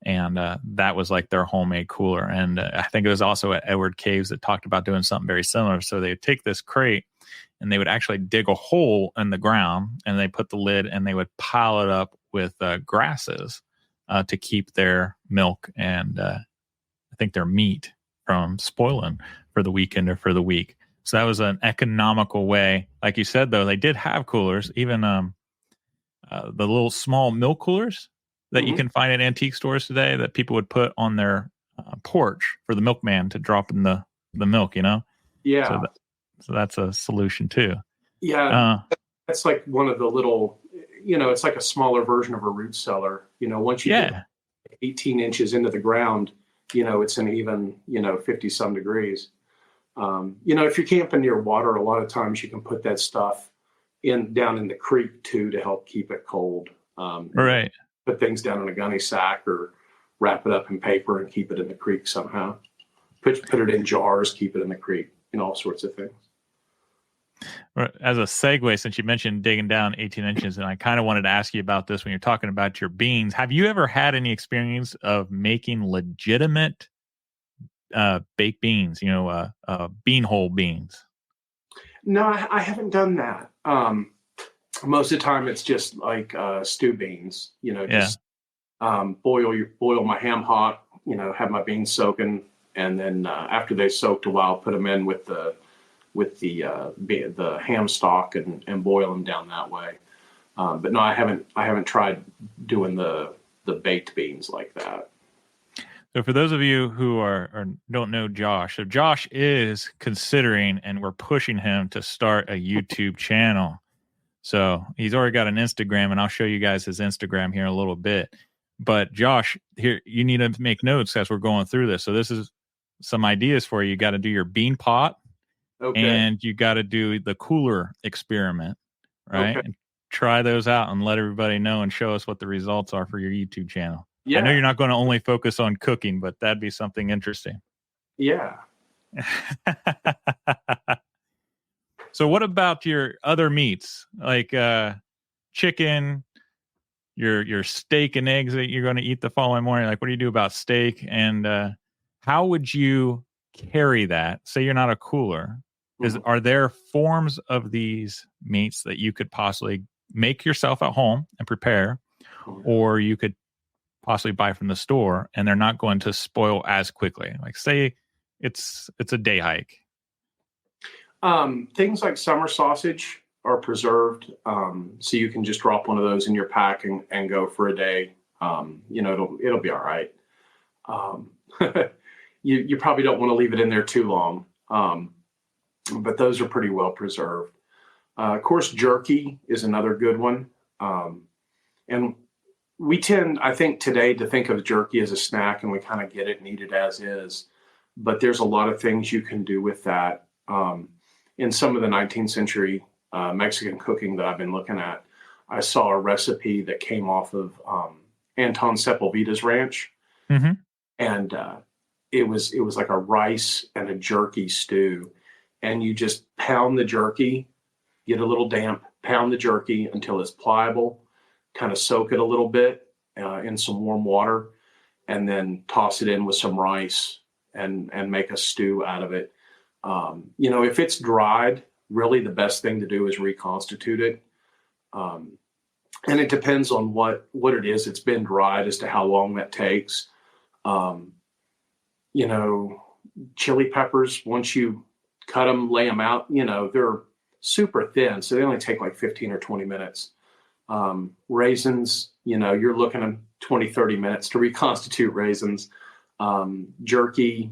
And that was like their homemade cooler. And I think it was also at Edward Caves that talked about doing something very similar. So they would take this crate and they would actually dig a hole in the ground, and they put the lid, and they would pile it up with grasses to keep their milk and I think their meat from spoiling for the weekend or for the week. So that was an economical way. Like you said, though, they did have coolers, even the little small milk coolers that you can find at antique stores today that people would put on their porch for the milkman to drop in the milk,
Yeah.
So that's a solution too.
Yeah. That's like one of the little, it's like a smaller version of a root cellar. Once you get 18 inches into the ground, it's an even, 50 some degrees. If you're camping near water, a lot of times you can put that stuff down in the creek too, to help keep it cold.
Right.
Put things down in a gunny sack or wrap it up in paper and keep it in the creek somehow. Put it in jars, keep it in the creek, all sorts of things.
As a segue, since you mentioned digging down 18 inches, and I kind of wanted to ask you about this when you're talking about your beans. Have you ever had any experience of making legitimate baked beans, bean hole beans?
No, I haven't done that. Most of the time it's just like stew beans, just boil my ham hot, have my beans soaking, and then after they soaked a while, put them in with the ham stock and boil them down that way. But no, I haven't tried doing the baked beans like that.
So for those of you who are don't know Josh, so Josh is considering, and we're pushing him to start a YouTube channel. So he's already got an Instagram, and I'll show you guys his Instagram here in a little bit. But Josh, here you need to make notes as we're going through this. So this is some ideas for you. You got to do your bean pot, and you got to do the cooler experiment, right? And try those out and let everybody know and show us what the results are for your YouTube channel. Yeah. I know you're not going to only focus on cooking, but that'd be something interesting.
Yeah.
So what about your other meats, like chicken, your steak and eggs that you're going to eat the following morning? Like, what do you do about steak? And how would you carry that? Say you're not a cooler. Are there forms of these meats that you could possibly make yourself at home and prepare, or you could possibly buy from the store and they're not going to spoil as quickly? Like, say it's a day hike.
Things like summer sausage are preserved. So you can just drop one of those in your pack and go for a day. It'll be all right. You probably don't want to leave it in there too long. But those are pretty well preserved. Of course, jerky is another good one. And we tend, I think, today to think of jerky as a snack, and we kind of get it and eat it as is. But there's a lot of things you can do with that. In some of the 19th century Mexican cooking that I've been looking at, I saw a recipe that came off of Anton Sepulveda's ranch. Mm-hmm. And it was like a rice and a jerky stew. And you just pound the jerky, get a little damp, pound the jerky until it's pliable, kind of soak it a little bit in some warm water, and then toss it in with some rice and make a stew out of it. If it's dried, really the best thing to do is reconstitute it. And it depends on what it is. It's been dried as to how long that takes. Chili peppers, once you cut them, lay them out, they're super thin. So they only take like 15 or 20 minutes. Raisins, you're looking at 20, 30 minutes to reconstitute raisins. Jerky,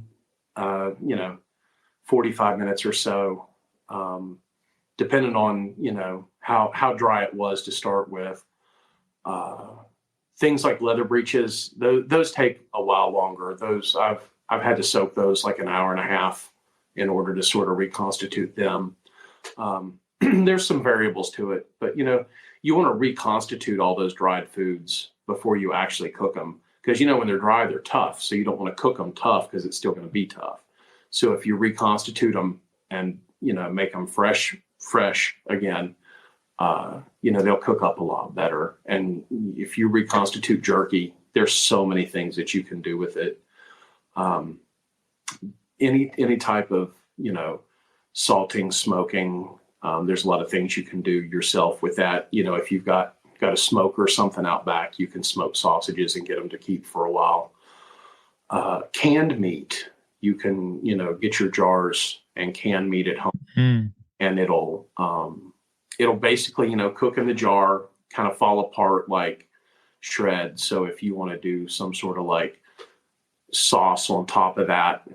45 minutes or so, depending on, how dry it was to start with. Things like leather breeches, those take a while longer. Those I've had to soak those like an hour and a half in order to sort of reconstitute them. There's some variables to it, but you want to reconstitute all those dried foods before you actually cook them, because when they're dry, they're tough. So you don't want to cook them tough because it's still going to be tough. So if you reconstitute them and make them fresh again, they'll cook up a lot better. And if you reconstitute jerky, there's so many things that you can do with it. Any type of salting, smoking. There's a lot of things you can do yourself with that. If you've got a smoker or something out back, you can smoke sausages and get them to keep for a while. Canned meat, you can, get your jars and canned meat at home, and it'll basically, cook in the jar, kind of fall apart like shred. So if you want to do some sort of like sauce on top of that,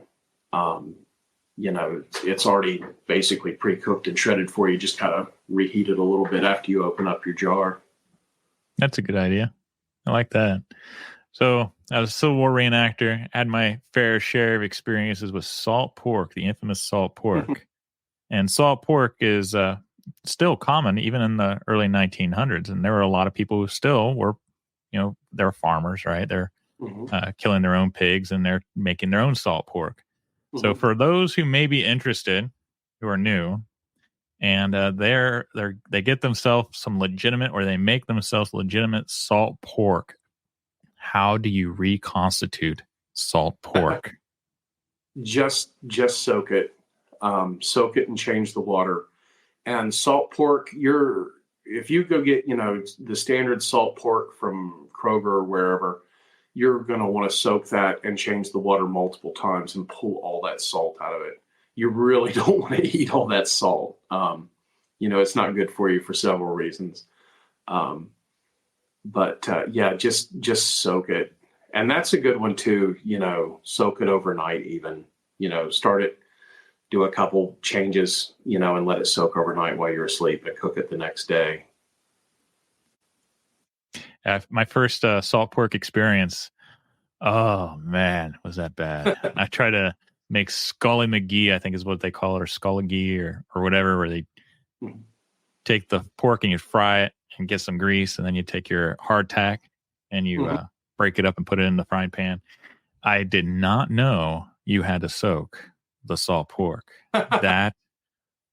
it's already basically pre-cooked and shredded for you. Just kind of reheat it a little bit after you open up your jar.
That's a good idea. I like that. So I was a Civil War reenactor, had my fair share of experiences with salt pork, the infamous salt pork. And salt pork is still common even in the early 1900s. And there were a lot of people who still were, they're farmers, right? They're killing their own pigs and they're making their own salt pork. So for those who may be interested, who are new, and they get themselves some legitimate, or they make themselves legitimate salt pork, how do you reconstitute salt pork?
Just soak it. Soak it and change the water. And salt pork, if you go get, the standard salt pork from Kroger or wherever, you're going to want to soak that and change the water multiple times and pull all that salt out of it. You really don't want to eat all that salt. It's not good for you for several reasons. Just soak it. And that's a good one too, soak it overnight even, start it, do a couple changes, and let it soak overnight while you're asleep and cook it the next day.
My first salt pork experience, oh man, was that bad. I tried to make Scully McGee, I think is what they call it, or Scully or whatever, where they take the pork and you fry it and get some grease, and then you take your hardtack and you break it up and put it in the frying pan. I did not know you had to soak the salt pork. That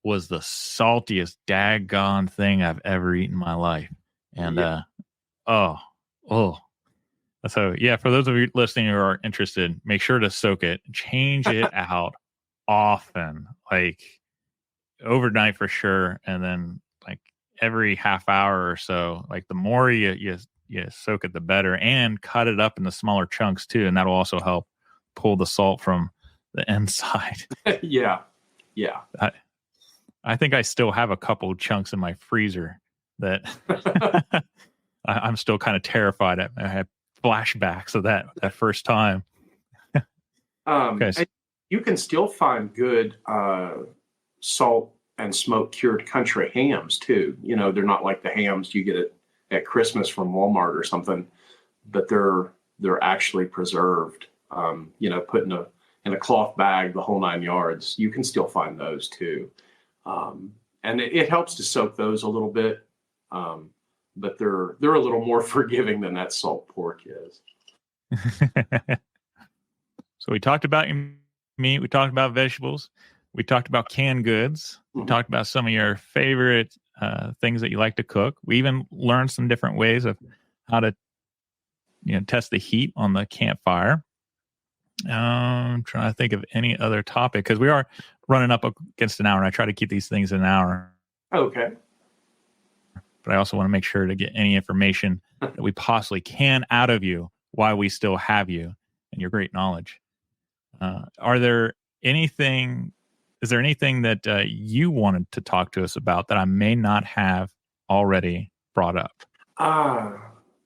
was the saltiest daggone thing I've ever eaten in my life. And so yeah, for those of you listening who are interested, make sure to soak it, change it out often, like overnight for sure, and then like every half hour or so. Like the more you soak it, the better, and cut it up into smaller chunks too, and that'll also help pull the salt from the inside.
Yeah.
I think I still have a couple chunks in my freezer that I'm still kind of terrified at. I have flashbacks of that first time.
And you can still find good salt and smoke cured country hams too. They're not like the hams you get at Christmas from Walmart or something, but they're actually preserved. Put in a cloth bag, the whole 9 yards. You can still find those too, and it helps to soak those a little bit. But they're a little more forgiving than that salt pork is.
So we talked about your meat. We talked about vegetables. We talked about canned goods. We talked about some of your favorite things that you like to cook. We even learned some different ways of how to, test the heat on the campfire. I'm trying to think of any other topic because we are running up against an hour, and I try to keep these things in an hour.
Okay.
But I also want to make sure to get any information that we possibly can out of you while we still have you and your great knowledge. Is there anything that you wanted to talk to us about that I may not have already brought up?
I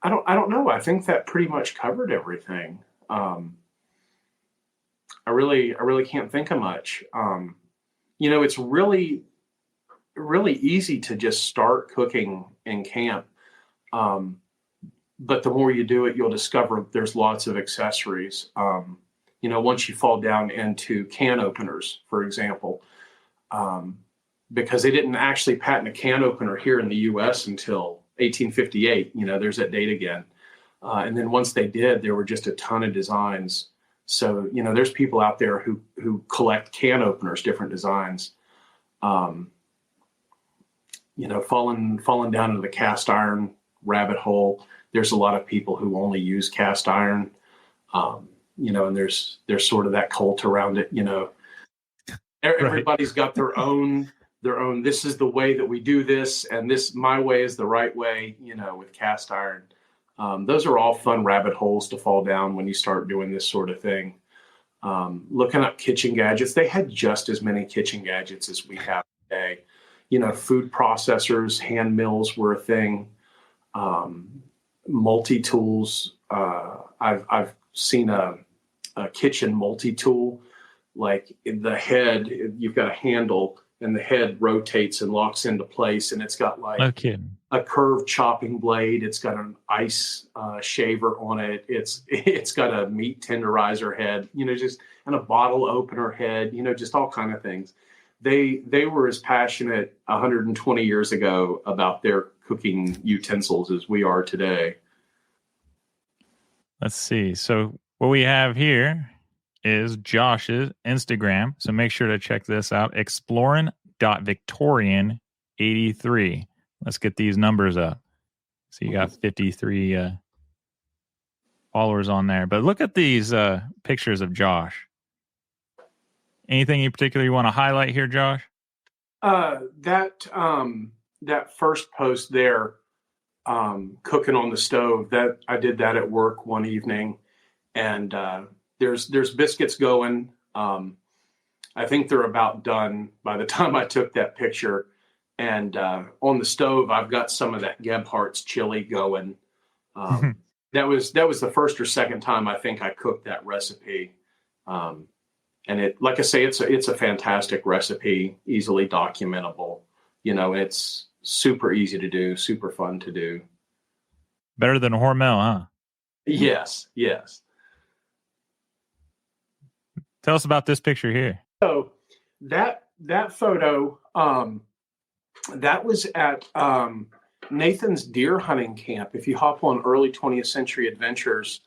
don't know. I think that pretty much covered everything. I really can't think of much. It's really easy to just start cooking in camp. But the more you do it, you'll discover there's lots of accessories. Once you fall down into can openers, for example, because they didn't actually patent a can opener here in the U.S. until 1858. There's that date again. And then once they did, there were just a ton of designs. So, there's people out there who collect can openers, different designs. Falling down into the cast iron rabbit hole. There's a lot of people who only use cast iron, and there's sort of that cult around it. Everybody's got their own. This is the way that we do this, and my way is the right way. With cast iron, those are all fun rabbit holes to fall down when you start doing this sort of thing. looking up kitchen gadgets. They had just as many kitchen gadgets as we have today. Food processors, hand mills were a thing. Multi-tools. I've seen a kitchen multi-tool, like in the head, you've got a handle and the head rotates and locks into place, and it's got like a curved chopping blade. It's got an ice shaver on it. It's got a meat tenderizer head, and a bottle opener head, just all kind of things. They were as passionate 120 years ago about their cooking utensils as we are today.
Let's see. So what we have here is Josh's Instagram. So make sure to check this out. Explorin.Victorian83. Let's get these numbers up. So you got 53 followers on there. But look at these pictures of Josh. Anything in particular you want to highlight here, Josh?
That first post there, cooking on the stove, that I did that at work one evening, and there's biscuits going. I think they're about done by the time I took that picture. And on the stove, I've got some of that Gebhardt's chili going. That was the first or second time I think I cooked that recipe. And it, like I say, it's a fantastic recipe, easily documentable. It's super easy to do, super fun to do.
Better than a Hormel, huh?
Yes.
Tell us about this picture here.
So that photo, that was at Nathan's deer hunting camp. If you hop on Early 20th Century Adventures,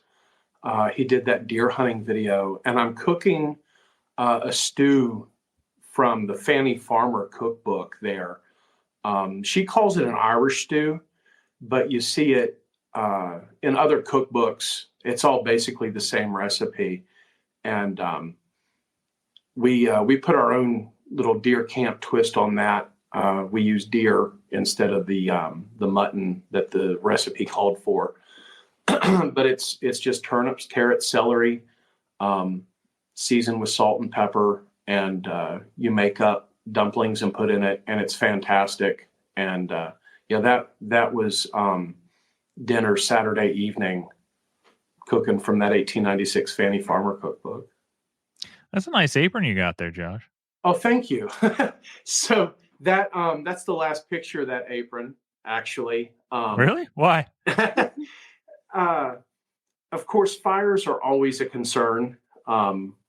he did that deer hunting video, and I'm cooking a stew from the Fanny Farmer cookbook there. She calls it an Irish stew, but you see it in other cookbooks. It's all basically the same recipe. And we put our own little deer camp twist on that. We use deer instead of the mutton that the recipe called for. But it's just turnips, carrots, celery, seasoned with salt and pepper, and you make up dumplings and put in it, and it's fantastic. And that was dinner Saturday evening, cooking from that 1896 Fanny Farmer cookbook.
That's a nice apron you got there, Josh.
Oh, thank you. So that's the last picture of that apron, actually.
Really? Why?
Of course, fires are always a concern.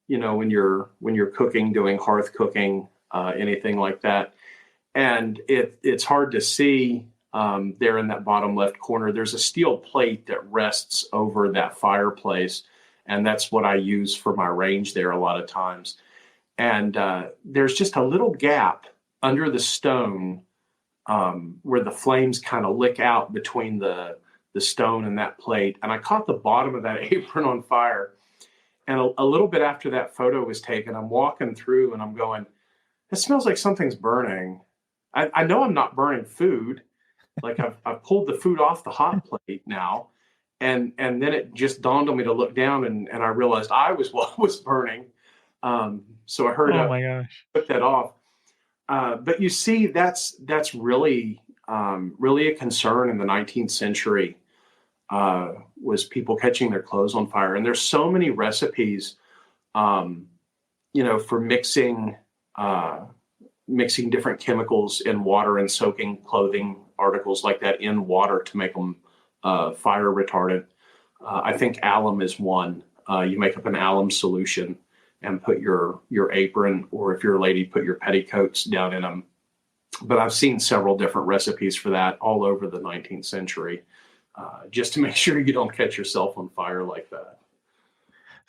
When you're cooking, doing hearth cooking, anything like that. And it's hard to see there in that bottom left corner. There's a steel plate that rests over that fireplace, and that's what I use for my range there a lot of times. And there's just a little gap under the stone where the flames kind of lick out between the stone and that plate. And I caught the bottom of that apron on fire. And a little bit after that photo was taken, I'm walking through and I'm going, it smells like something's burning. I know I'm not burning food. Like I've pulled the food off the hot plate now. And then it just dawned on me to look down and I realized I was what was burning. So I heard
oh my gosh,
put that off. But you see, that's really a concern in the 19th century. Was people catching their clothes on fire. And there's so many recipes, for mixing different chemicals in water and soaking clothing articles like that in water to make them fire retardant. I think alum is one. You make up an alum solution and put your apron, or if you're a lady, put your petticoats down in them. But I've seen several different recipes for that all over the 19th century. Just to make sure you don't catch yourself on fire like that.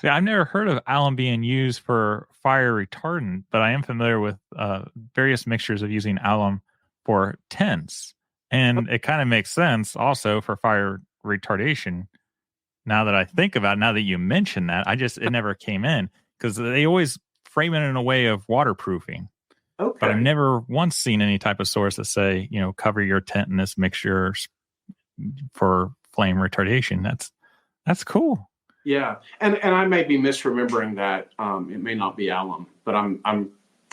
See, I've never heard of alum being used for fire retardant, but I am familiar with various mixtures of using alum for tents. And it kind of makes sense also for fire retardation. Now that I think about it, now that you mention that, it never came in because they always frame it in a way of waterproofing. Okay. But I've never once seen any type of source that say, cover your tent in this mixture for flame retardation. That's cool.
Yeah, and I may be misremembering that. It may not be alum, but I'm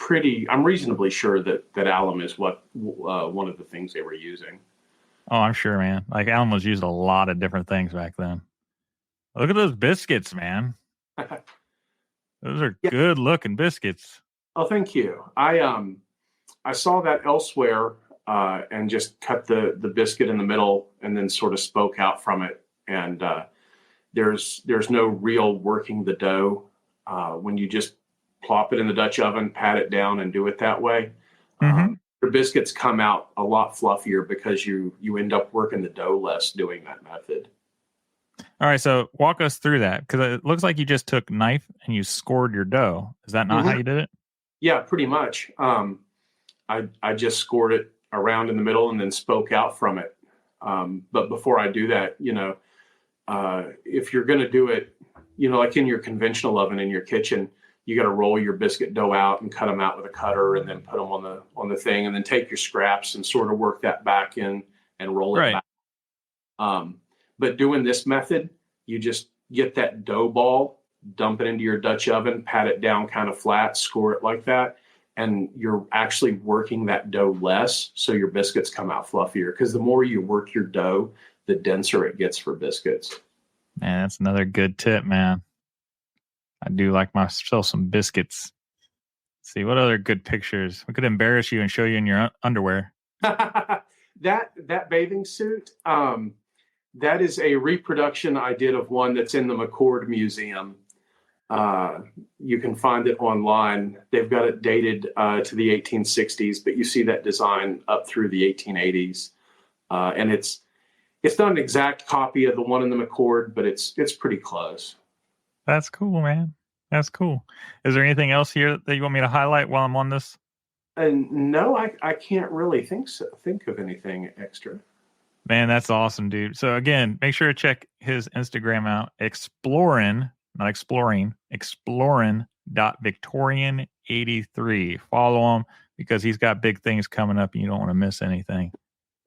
reasonably sure that alum is what one of the things they were using.
Oh, I'm sure, man. Like alum was used a lot of different things back then. Look at those biscuits, man. Those are good looking biscuits.
Oh, thank you. I saw that elsewhere and just cut the biscuit in the middle and then sort of spoke out from it. And there's no real working the dough when you just plop it in the Dutch oven, pat it down, and do it that way. The biscuits come out a lot fluffier because you end up working the dough less doing that method.
All right, so walk us through that, because it looks like you just took knife and you scored your dough. Is that not how you did it?
Yeah, pretty much. I just scored it around in the middle and then spoke out from it. But before I do that, if you're going to do it, like in your conventional oven in your kitchen, you got to roll your biscuit dough out and cut them out with a cutter and then put them on the thing and then take your scraps and sort of work that back in and roll it back. But doing this method, you just get that dough ball, dump it into your Dutch oven, pat it down kind of flat, score it like that. And you're actually working that dough less, so your biscuits come out fluffier. Because the more you work your dough, the denser it gets for biscuits.
Man, that's another good tip, man. I do like myself some biscuits. Let's see, what other good pictures? We could embarrass you and show you in your underwear.
That bathing suit, that is a reproduction I did of one that's in the McCord Museum. You can find it online. They've got it dated to the 1860s, but you see that design up through the 1880s. And it's not an exact copy of the one in the McCord, but it's pretty close.
That's cool, man. That's cool. Is there anything else here that you want me to highlight while I'm on this?
And no, I can't really think of anything extra.
Man, that's awesome, dude. So again, make sure to check his Instagram out. Explorin.Victorian83. Follow him because he's got big things coming up and you don't want to miss anything.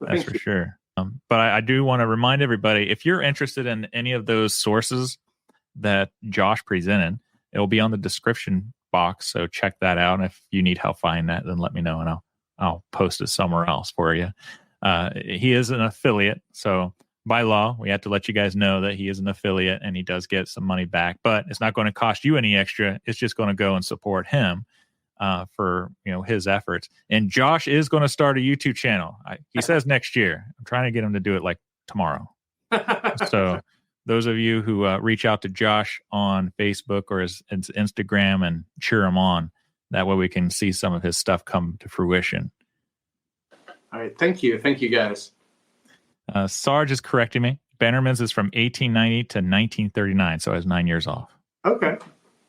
That's for sure. But I do want to remind everybody, if you're interested in any of those sources that Josh presented, it will be on the description box. So check that out. And if you need help finding that, then let me know and I'll post it somewhere else for you. He is an affiliate. So by law, we have to let you guys know that he is an affiliate and he does get some money back, but it's not going to cost you any extra. It's just going to go and support him for his efforts. And Josh is going to start a YouTube channel. He says next year. I'm trying to get him to do it like tomorrow. So those of you who reach out to Josh on Facebook or his Instagram and cheer him on, that way we can see some of his stuff come to fruition.
All right. Thank you. Thank you, guys.
Sarge is correcting me. Bannerman's is from 1890 to 1939, so I was 9 years off.
Okay.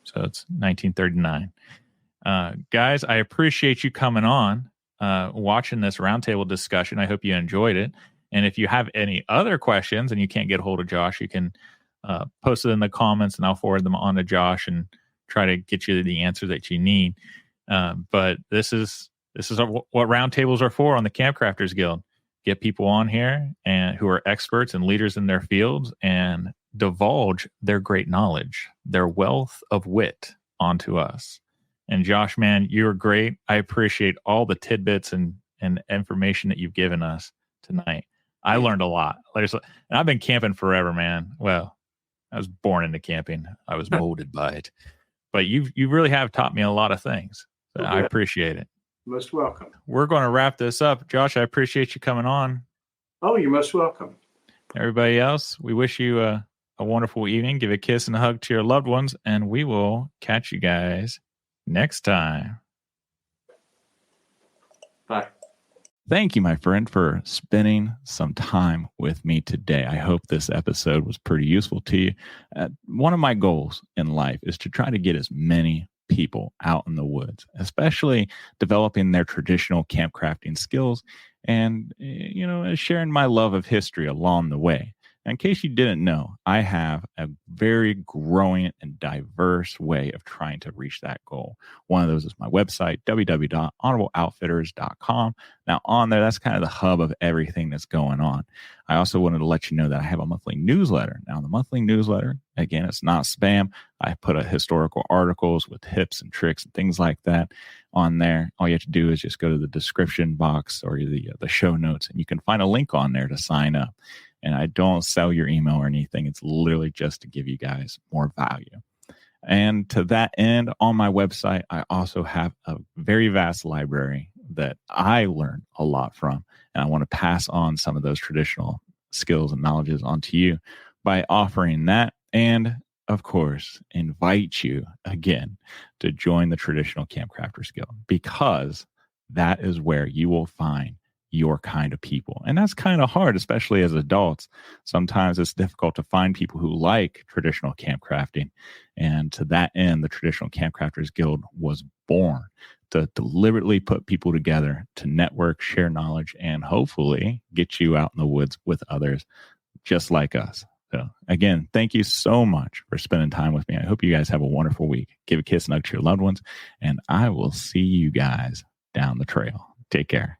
So it's 1939. Guys, I appreciate you coming on, watching this roundtable discussion. I hope you enjoyed it. And if you have any other questions and you can't get a hold of Josh, you can post it in the comments and I'll forward them on to Josh and try to get you the answer that you need. But this is what roundtables are for on the Camp Crafters Guild. Get people on here and who are experts and leaders in their fields and divulge their great knowledge, their wealth of wit onto us. And Josh, man, you're great. I appreciate all the tidbits and information that you've given us tonight. I learned a lot. And I've been camping forever, man. Well, I was born into camping. I was molded by it. But you really have taught me a lot of things. So I appreciate it.
Most welcome.
We're going to wrap this up. Josh, I appreciate you coming on.
Oh, you're most welcome.
Everybody else, we wish you a wonderful evening. Give a kiss and a hug to your loved ones, and we will catch you guys next time.
Bye.
Thank you, my friend, for spending some time with me today. I hope this episode was pretty useful to you. One of my goals in life is to try to get as many people out in the woods, especially developing their traditional camp crafting skills and, sharing my love of history along the way. Now, in case you didn't know, I have a very growing and diverse way of trying to reach that goal. One of those is my website, www.honorableoutfitters.com. Now, on there, that's kind of the hub of everything that's going on. I also wanted to let you know that I have a monthly newsletter. Now, the monthly newsletter, again, it's not spam. I put historical articles with tips and tricks and things like that on there. All you have to do is just go to the description box or the show notes, and you can find a link on there to sign up. And I don't sell your email or anything. It's literally just to give you guys more value. And to that end, on my website, I also have a very vast library that I learned a lot from. And I want to pass on some of those traditional skills and knowledges onto you by offering that. And of course, invite you again to join the Traditional Camp Crafters Guild, because that is where you will find your kind of people. And that's kind of hard, especially as adults. Sometimes it's difficult to find people who like traditional camp crafting. And to that end, the Traditional Camp Crafters Guild was born to deliberately put people together to network, share knowledge, and hopefully get you out in the woods with others just like us. So again, thank you so much for spending time with me. I hope you guys have a wonderful week. Give a kiss and hug to your loved ones, and I will see you guys down the trail. Take care.